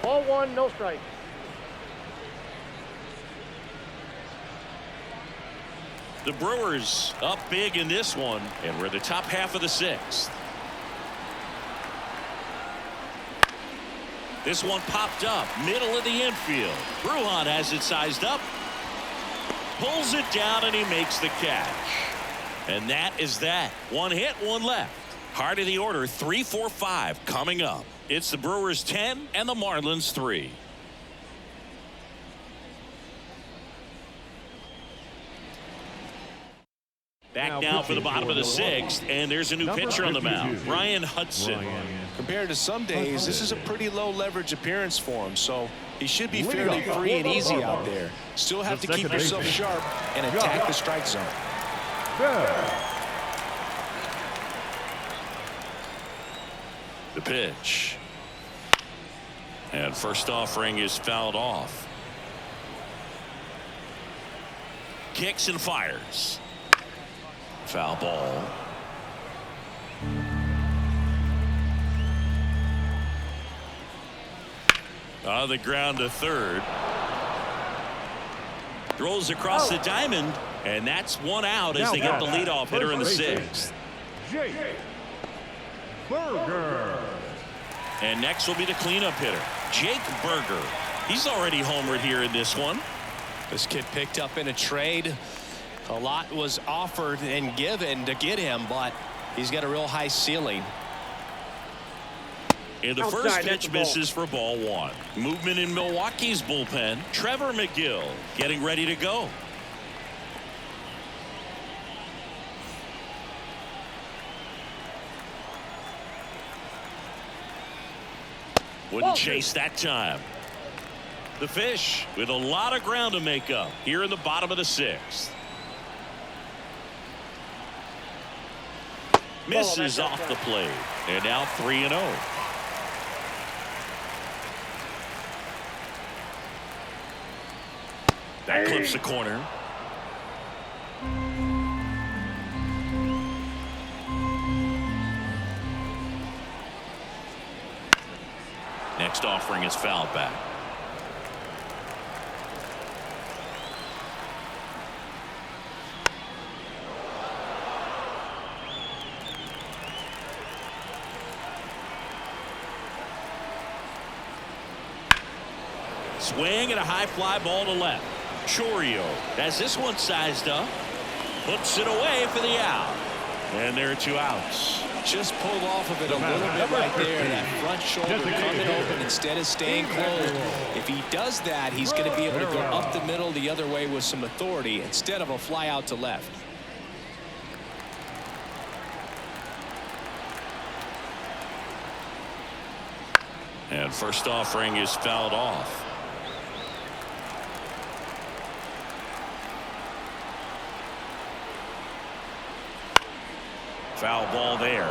Ball 1, no strike. The Brewers up big in this one, and we're the top half of the 6th. This one popped up, middle of the infield. Brujan has it sized up. Pulls it down, and he makes the catch. And that is that. 1 hit, 1 left. Heart of the order, 3, 4, 5 coming up. It's the Brewers 10 and the Marlins 3. Back now for the bottom of the 6th, and there's a new pitcher on the mound, Ryan Hudson. Compared to some days, this is a pretty low leverage appearance for him, so he should be fairly free and easy out there. Still have to keep yourself sharp and attack the strike zone. The pitch. And first offering is fouled off. Kicks and fires. Foul ball. On the ground to third. Throws across the diamond, and that's 1 out as they get the leadoff hitter in the 6th. Jake Burger. And next will be the cleanup hitter, Jake Burger. He's already homered here in this one. This kid picked up in a trade. A lot was offered and given to get him, but he's got a real high ceiling. And the first pitch misses for ball 1. Movement in Milwaukee's bullpen. Trevor McGill getting ready to go. Wouldn't chase that time. The Fish with a lot of ground to make up here in the bottom of the 6th. Misses off the plate, and now 3-0. That clips the corner. Next offering is fouled back. swing and a high fly ball to left. Chourio has this one sized up. Puts it away for the out. And there are 2 outs. Just pulled off of it a little bit right there. That front shoulder coming open instead of staying closed. If he does that, he's going to be able to go up the middle the other way with some authority instead of a fly out to left. And first offering is fouled off. Foul ball there.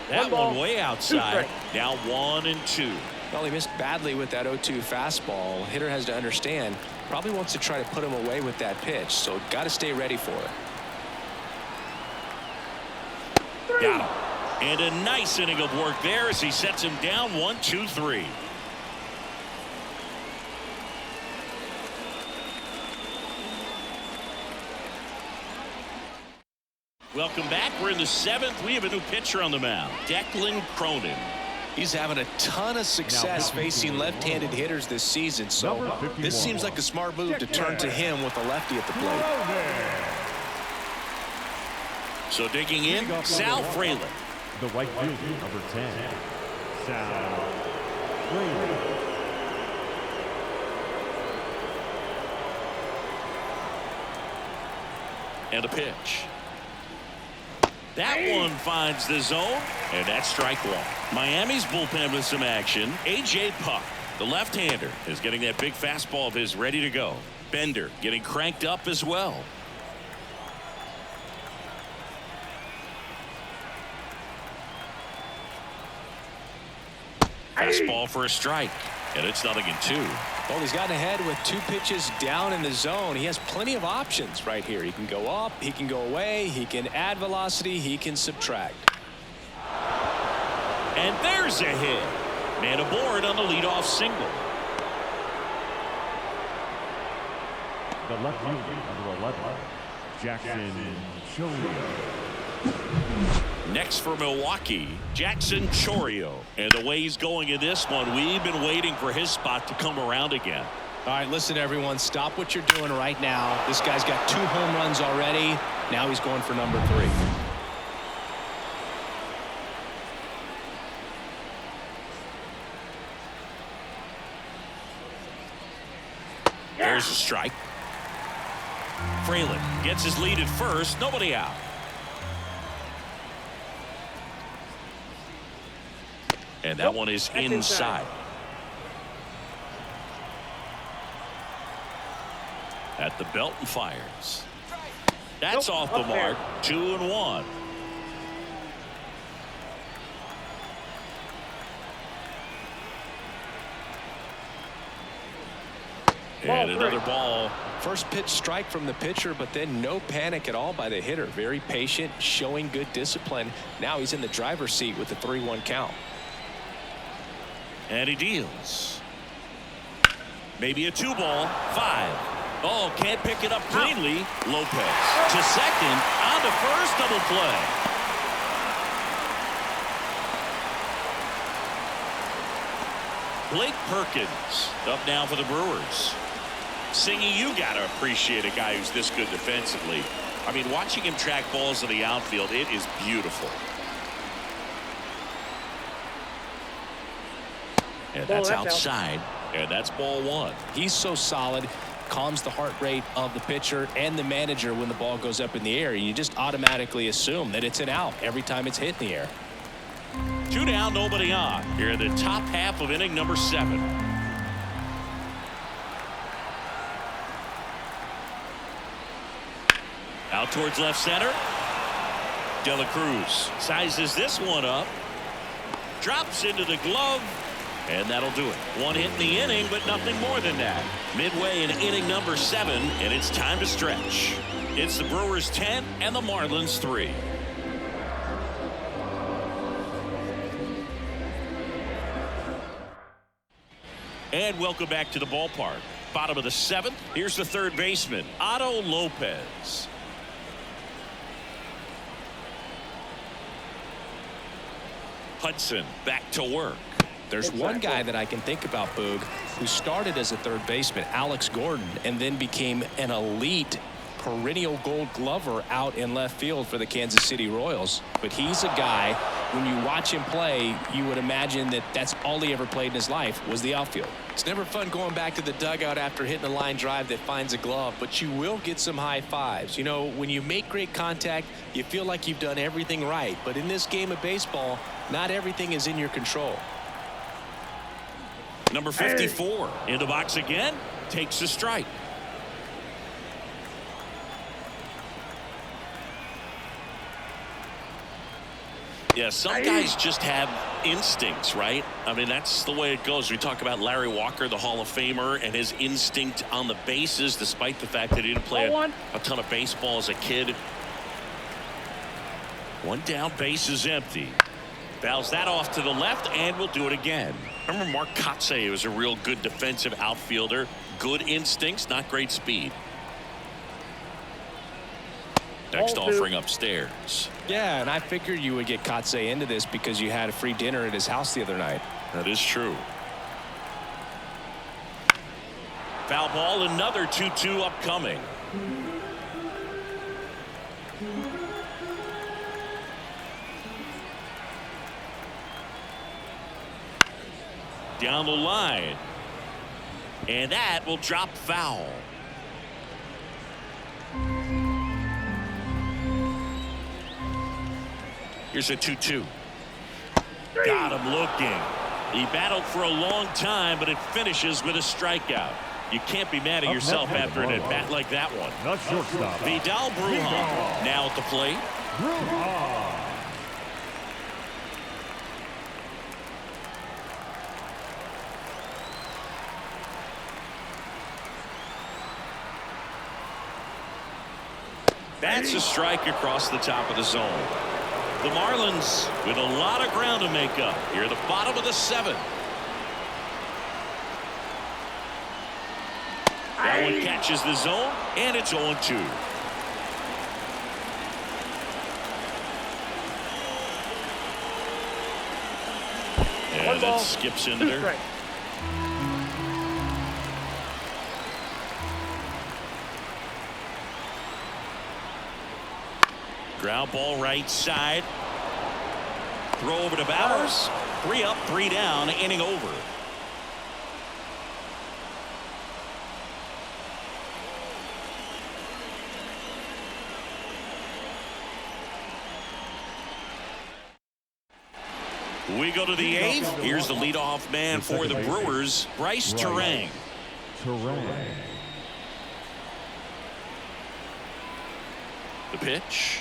That one way outside. Now 1-2. Well, he missed badly with that 0-2 fastball. Hitter has to understand, probably wants to try to put him away with that pitch, so got to stay ready for it. Got him. And a nice inning of work there as he sets him down 1-2-3. Welcome back. We're in the 7th. We have a new pitcher on the mound, Declan Cronin. He's having a ton of success facing left-handed hitters this season, so this seems like a smart move to turn to him with a lefty at the plate. So digging in, Sal Fraley. The right fielder, number 10, Sal Fraley. And a pitch. That one finds the zone, and that's strike 1. Miami's bullpen with some action. A.J. Puck, the left-hander, is getting that big fastball of his ready to go. Bender getting cranked up as well. Fastball for a strike, and it's 0-2. Well, he's gotten ahead with 2 pitches down in the zone. He has plenty of options right here. He can go up, he can go away, he can add velocity, he can subtract. And there's a hit. Man aboard on the leadoff single. The left fielder, number 11, Jackson Chourio. Next for Milwaukee, Jackson Chourio. And the way he's going in this one, we've been waiting for his spot to come around again. All right, listen, everyone, stop what you're doing right now. This guy's got 2 home runs already. Now he's going for number 3. There's a strike. Fraley gets his lead at first. Nobody out. And that one is inside. At the belt and fires. That's off the mark. 2-1. And another ball. First pitch strike from the pitcher, but then no panic at all by the hitter. Very patient, showing good discipline. Now he's in the driver's seat with the 3-1 count. And he deals. Maybe a 2-ball. 5. Oh, can't pick it up cleanly. Lopez to second. On to first. Double play. Blake Perkins up now for the Brewers. Singy, you got to appreciate a guy who's this good defensively. I mean, watching him track balls in the outfield, it is beautiful. And that's outside, and that's ball 1. He's so solid, calms the heart rate of the pitcher and the manager when the ball goes up in the air. You just automatically assume that it's an out every time it's hit in the air. 2 down, nobody on. Here in the top half of inning number 7. Out towards left center. De La Cruz sizes this one up. Drops into the glove. And that'll do it. 1 hit in the inning, but nothing more than that. Midway in inning number 7, and it's time to stretch. It's the Brewers 10 and the Marlins 3. And welcome back to the ballpark. Bottom of the 7th. Here's the third baseman, Otto Lopez. Hudson back to work. There's one guy that I can think about, Boog, who started as a third baseman, Alex Gordon, and then became an elite perennial Gold Glover out in left field for the Kansas City Royals. But he's a guy, when you watch him play, you would imagine that that's all he ever played in his life was the outfield. It's never fun going back to the dugout after hitting a line drive that finds a glove, but you will get some high fives. You know, when you make great contact, you feel like you've done everything right. But in this game of baseball, not everything is in your control. Number 54 in the box again, takes a strike. Yeah, some guys just have instincts, right? I mean, that's the way it goes. We talk about Larry Walker, the Hall of Famer, and his instinct on the bases, despite the fact that he didn't play a ton of baseball as a kid. One down, base is empty. Fouls that off to the left, and we'll do it again. Remember Mark Kotsay was a real good defensive outfielder. Good instincts, not great speed. Next offering upstairs. Yeah, and I figured you would get Kotsay into this because you had a free dinner at his house the other night. That is true. Foul ball, another 2-2 upcoming. Down the line. And that will drop foul. Here's a 2-2. Got him looking. He battled for a long time, but it finishes with a strikeout. You can't be mad at yourself after an at-bat like that one. Not shortstop. Vidal Brujan now at the plate. That's a strike across the top of the zone. The Marlins with a lot of ground to make up here at the bottom of the seventh. That one catches the zone, and it's 0-2. And that skips in there. Ground ball right side. Throw over to Bowers. 3 up, 3 down, inning over. We go to the 8th. Here's the leadoff man for the Brewers, Bryce Terang. The pitch.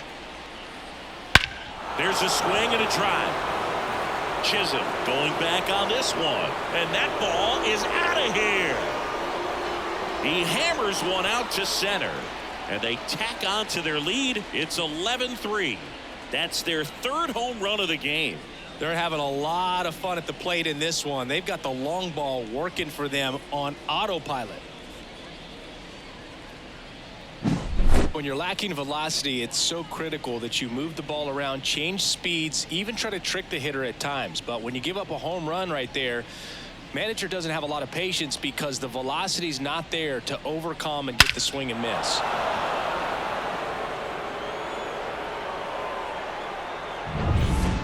There's a swing and a drive. Chisholm going back on this one. And that ball is out of here. He hammers one out to center. And they tack on to their lead. It's 11-3. That's their 3rd home run of the game. They're having a lot of fun at the plate in this one. They've got the long ball working for them on autopilot. When you're lacking velocity, it's so critical that you move the ball around, change speeds, even try to trick the hitter at times. But when you give up a home run right there, manager doesn't have a lot of patience because the velocity's not there to overcome and get the swing and miss.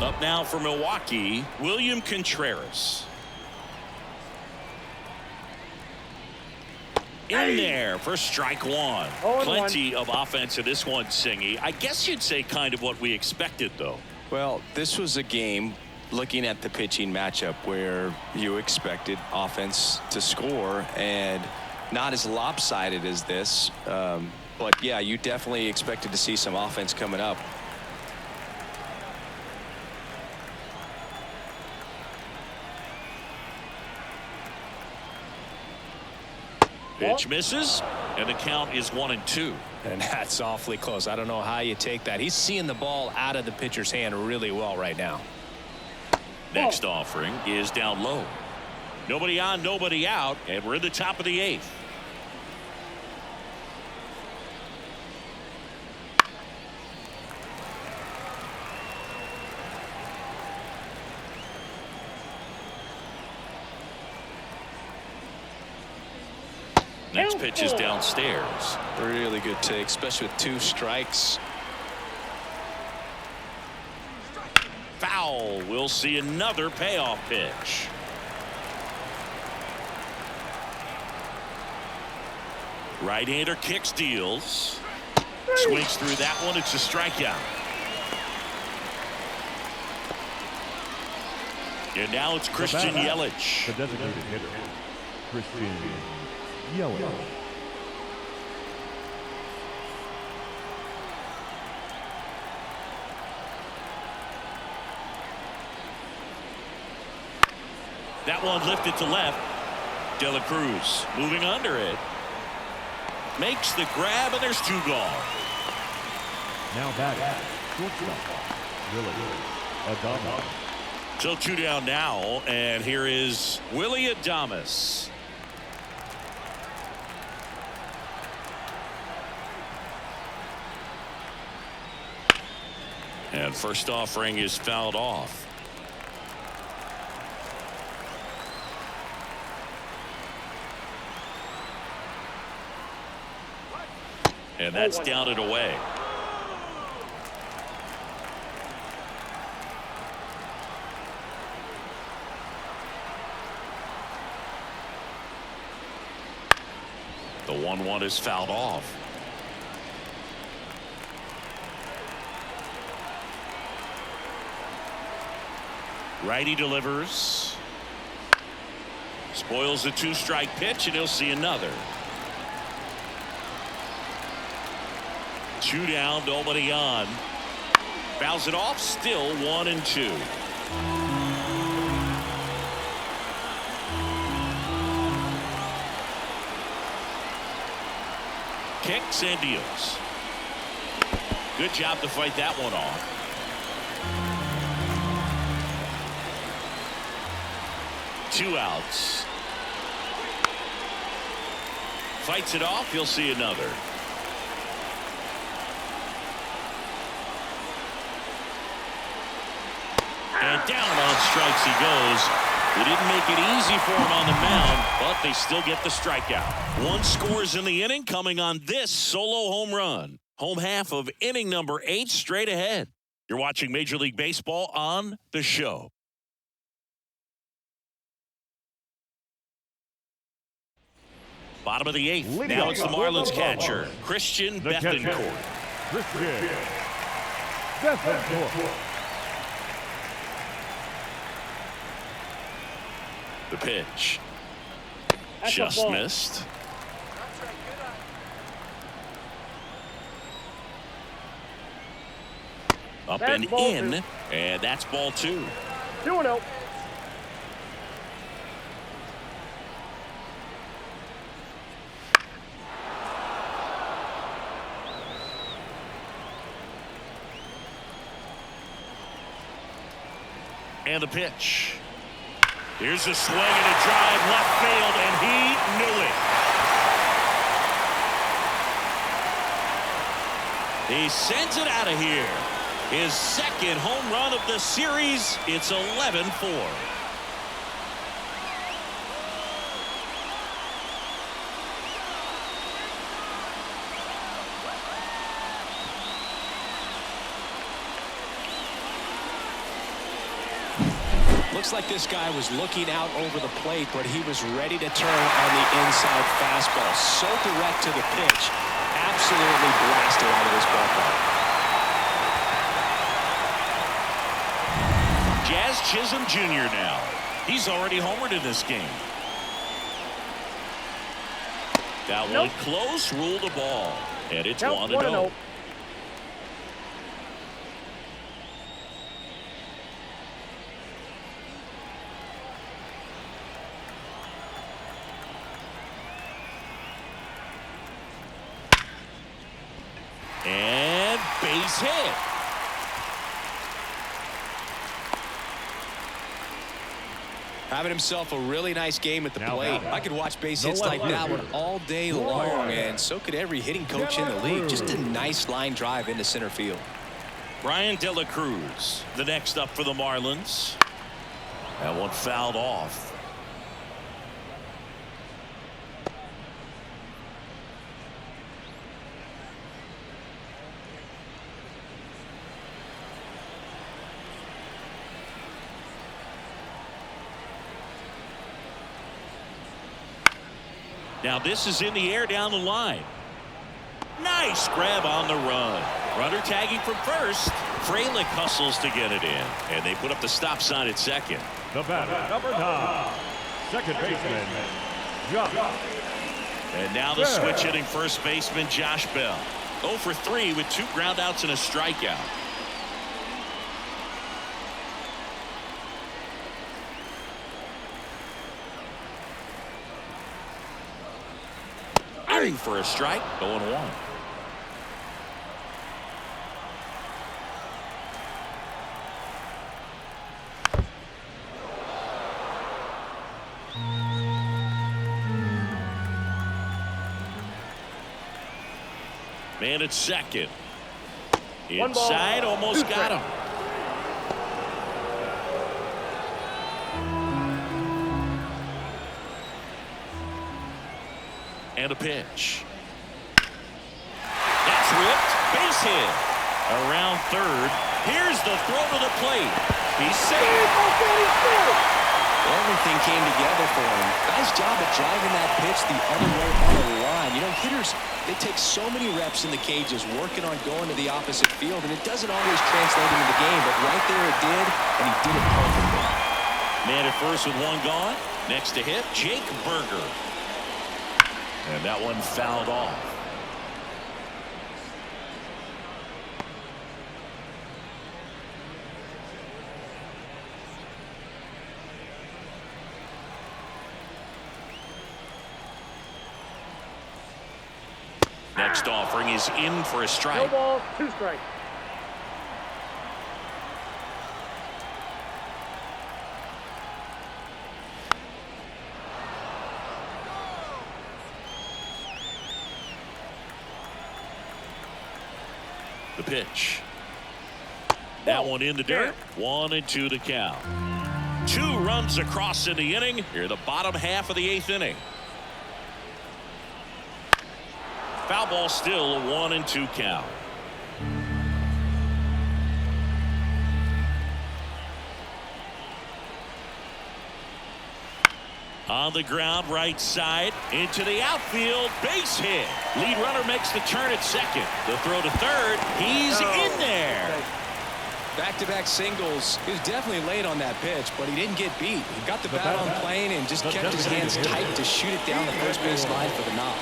Up now for Milwaukee, William Contreras. In there for strike one. Plenty of offense in this one, Singy. I guess you'd say kind of what we expected, though. Well, this was a game, looking at the pitching matchup, where you expected offense to score, and not as lopsided as this. But, yeah, you definitely expected to see some offense coming up. Pitch misses, and the count is 1-2. And that's awfully close. I don't know how you take that. He's seeing the ball out of the pitcher's hand really well right now. Next offering is down low. Nobody on, nobody out, and we're in the top of the 8th. Next pitch is downstairs. Really good take, especially with 2 strikes. Foul. We'll see another payoff pitch. Right-hander kicks, deals. Swings through that one. It's a strikeout. And now it's Christian Yelich. The designated hitter, Christian Yelich. That one lifted to left. De La Cruz moving under it. Makes the grab, and there's 2 gone. Now batting, shortstop, Willie Adames. So 2 down now, and here is Willie Adames. And first offering is fouled off. And that's down and away. The 1-1 is fouled off. Righty delivers. Spoils the 2-strike pitch, and he'll see another. 2 down, nobody on. Fouls it off, still 1-2. Kicks and deals. Good job to fight that one off. Two outs. Fights it off, you'll see another. And down on strikes he goes. They didn't make it easy for him on the mound, but they still get the strikeout. 1 scores in the inning, coming on this solo home run. Home half of inning number 8 straight ahead. You're watching Major League Baseball on The Show. Bottom of the 8th. Now it's the Marlins catcher, Christian Bethancourt. Christian Bethancourt. The pitch. Just missed. Up and in, and that's ball 2. 2-0. And the pitch. Here's a swing and a drive left field, and he knew it. He sends it out of here. His second home run of the series. It's 11-4. Looks like this guy was looking out over the plate, but he was ready to turn on the inside fastball. So direct to the pitch. Absolutely blasted out of this ballpark. Jazz Chisholm Jr. now. He's already homered in this game. That one close, ruled the ball. And it's 1-0. And base hit. Having himself a really nice game at the plate. I could watch base hits like that one all day long, and so could every hitting coach in the league. Just a nice line drive into center field. Brian De La Cruz, the next up for the Marlins. That one fouled off. Now this is in the air down the line. Nice grab on the run. Runner tagging from first. Frelick hustles to get it in. And they put up the stop sign at second. The batter, number 9, second baseman, Josh. And now the switch hitting first baseman Josh Bell. 0 for 3 with 2 groundouts and a strikeout. For a strike, 0-1. Man at second. Inside, almost got him. And a pitch. That's ripped. Base hit. Around third. Here's the throw to the plate. He's safe. Everything came together for him. Nice job of driving that pitch the other way on the line. You know, hitters, they take so many reps in the cages working on going to the opposite field, and it doesn't always translate into the game, but right there it did, and he did it perfectly. Man at first with 1 gone. Next to hit, Jake Berger. And that one fouled off. Next offering is in for a strike. No balls, 2 strikes. The pitch. That one in the dirt. 1-2 to count. 2 runs across in the inning. Here, the bottom half of the 8th inning. Foul ball still, a 1-2 count. On the ground, right side, into the outfield, base hit. Lead runner makes the turn at second. The throw to third, he's in there. Back-to-back singles. He was definitely late on that pitch, but he didn't get beat. He got the bat on plane and just kept his hands tight to shoot it down the first base line for the knock.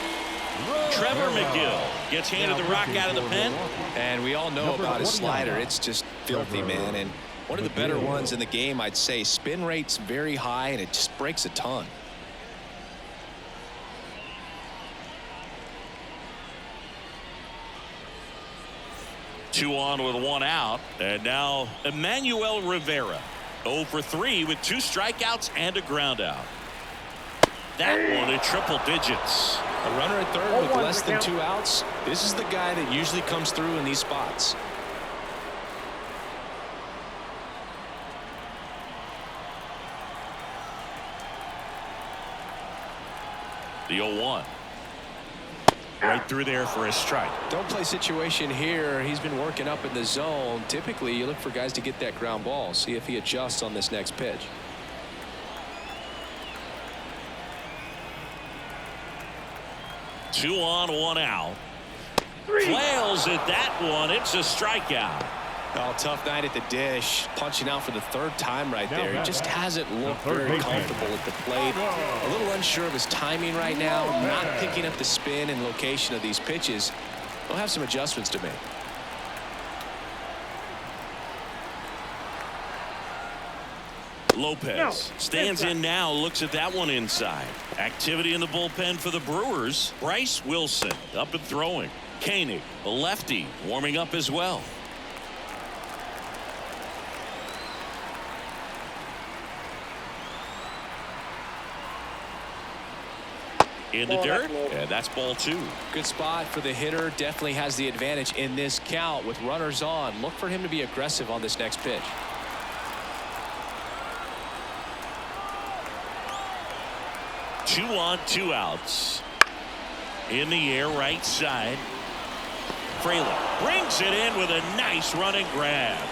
Trevor McGill gets handed the rock out of the pen. And we all know about his slider. It's just filthy, man. And one of the better ones in the game, I'd say. Spin rate's very high, and it just breaks a ton. Two on with 1 out. And now Emmanuel Rivera. 0 for 3 with 2 strikeouts and a ground out. That one at triple digits. A runner at third with less than 2 outs. This is the guy that usually comes through in these spots. The 0-1. Right through there for a strike. Don't play situation here. He's been working up in the zone. Typically, you look for guys to get that ground ball. See if he adjusts on this next pitch. Two on, 1 out. Flails at that one. It's a strikeout. Oh, tough night at the dish. Punching out for the 3rd time right there. He just hasn't looked very comfortable at the plate. A little unsure of his timing right now. Not picking up the spin and location of these pitches. He'll have some adjustments to make. Lopez stands in now, looks at that one inside. Activity in the bullpen for the Brewers. Bryce Wilson up and throwing. Koenig, the lefty, warming up as well. In the dirt, and that's ball 2. Good spot for the hitter. Definitely has the advantage in this count with runners on. Look for him to be aggressive on this next pitch. Two on, 2 outs. In the air, right side. Frelick brings it in with a nice running grab.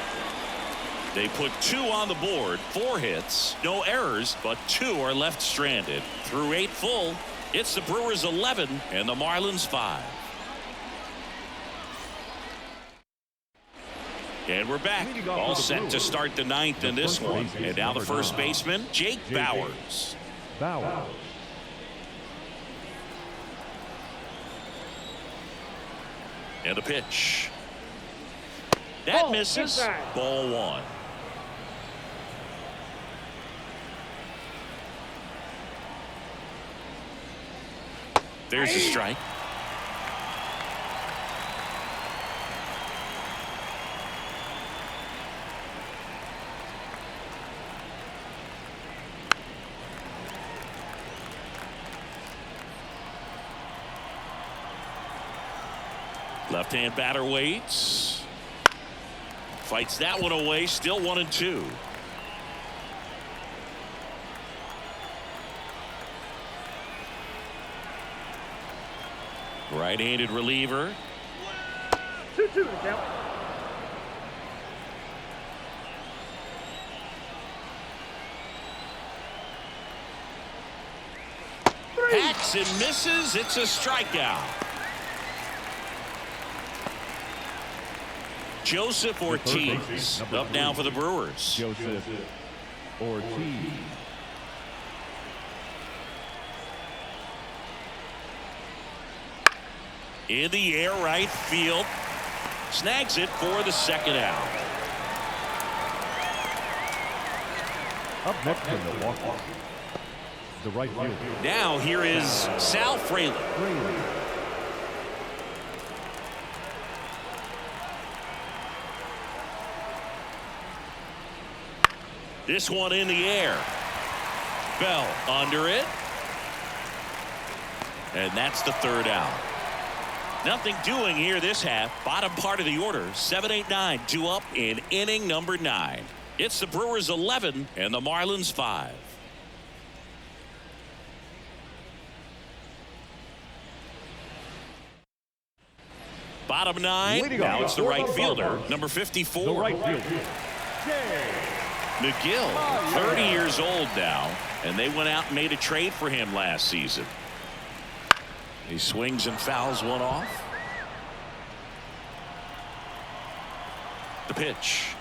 They put 2 on the board, 4 hits, no errors, but 2 are left stranded. Through 8 full, It's the Brewers 11 and the Marlins 5. And we're back, all set to start the ninth in this one. And now the first baseman, Jake Bauers. And a pitch. That misses. Ball 1. There's a strike. Left-hand batter waits. Fights that one away. Still 1-2. Right-handed reliever. 2-2 to count. Hacks and misses. It's a strikeout. Joseph Ortiz up now for the Brewers. Joseph Ortiz. In the air, right field. Snags it for the second out. Up next in Milwaukee, the right fielder. Now here is Sal Frelick. This one in the air. Bell under it. And that's the third out. Nothing doing here this half. Bottom part of the order. 7-8-9 due up in inning number 9. It's the Brewers 11 and the Marlins 5. Bottom 9. Now it's the right fielder, number 54. The right fielder. McGill, 30 years old now, and they went out and made a trade for him last season. He swings and fouls one off. The pitch.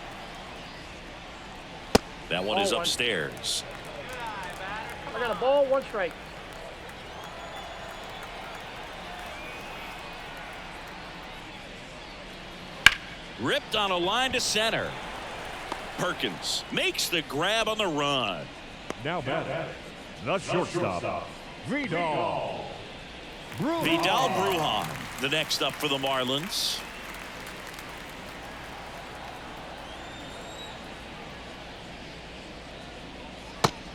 That one is upstairs. I got a ball, 1 strike. Ripped on a line to center. Perkins makes the grab on the run. Now batting, the shortstop, Vidal Brujan, the next up for the Marlins.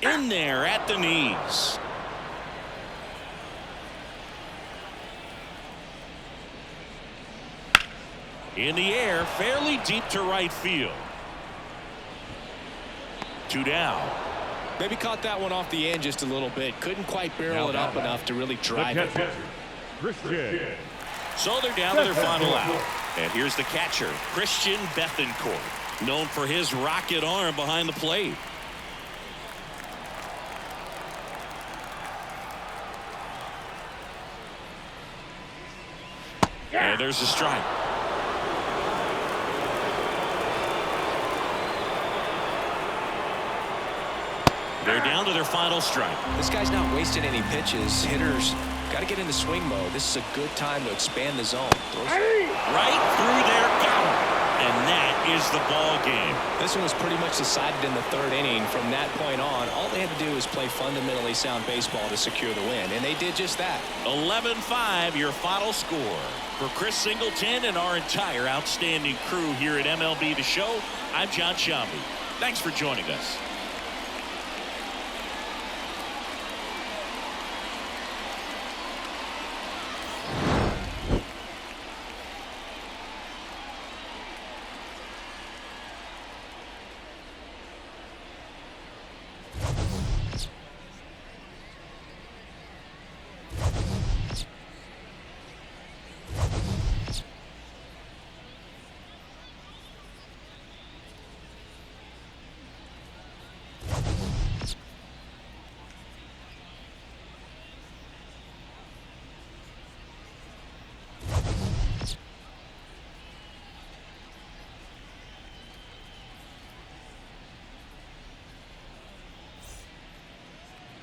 In there at the knees. In the air, fairly deep to right field. 2 down. Maybe caught that one off the end just a little bit. Couldn't quite barrel it up enough to really drive it. Christian. So they're down to their final out. And here's the catcher, Christian Bethancourt, known for his rocket arm behind the plate. And there's a strike. They're down to their final strike. This guy's not wasting any pitches. Hitters got to get into swing mode. This is a good time to expand the zone. Right through there, got him. And that is the ball game. This one was pretty much decided in the 3rd inning. From that point on, all they had to do was play fundamentally sound baseball to secure the win, and they did just that. 11-5, your final score. For Chris Singleton and our entire outstanding crew here at MLB The Show, I'm John Shambi. Thanks for joining us.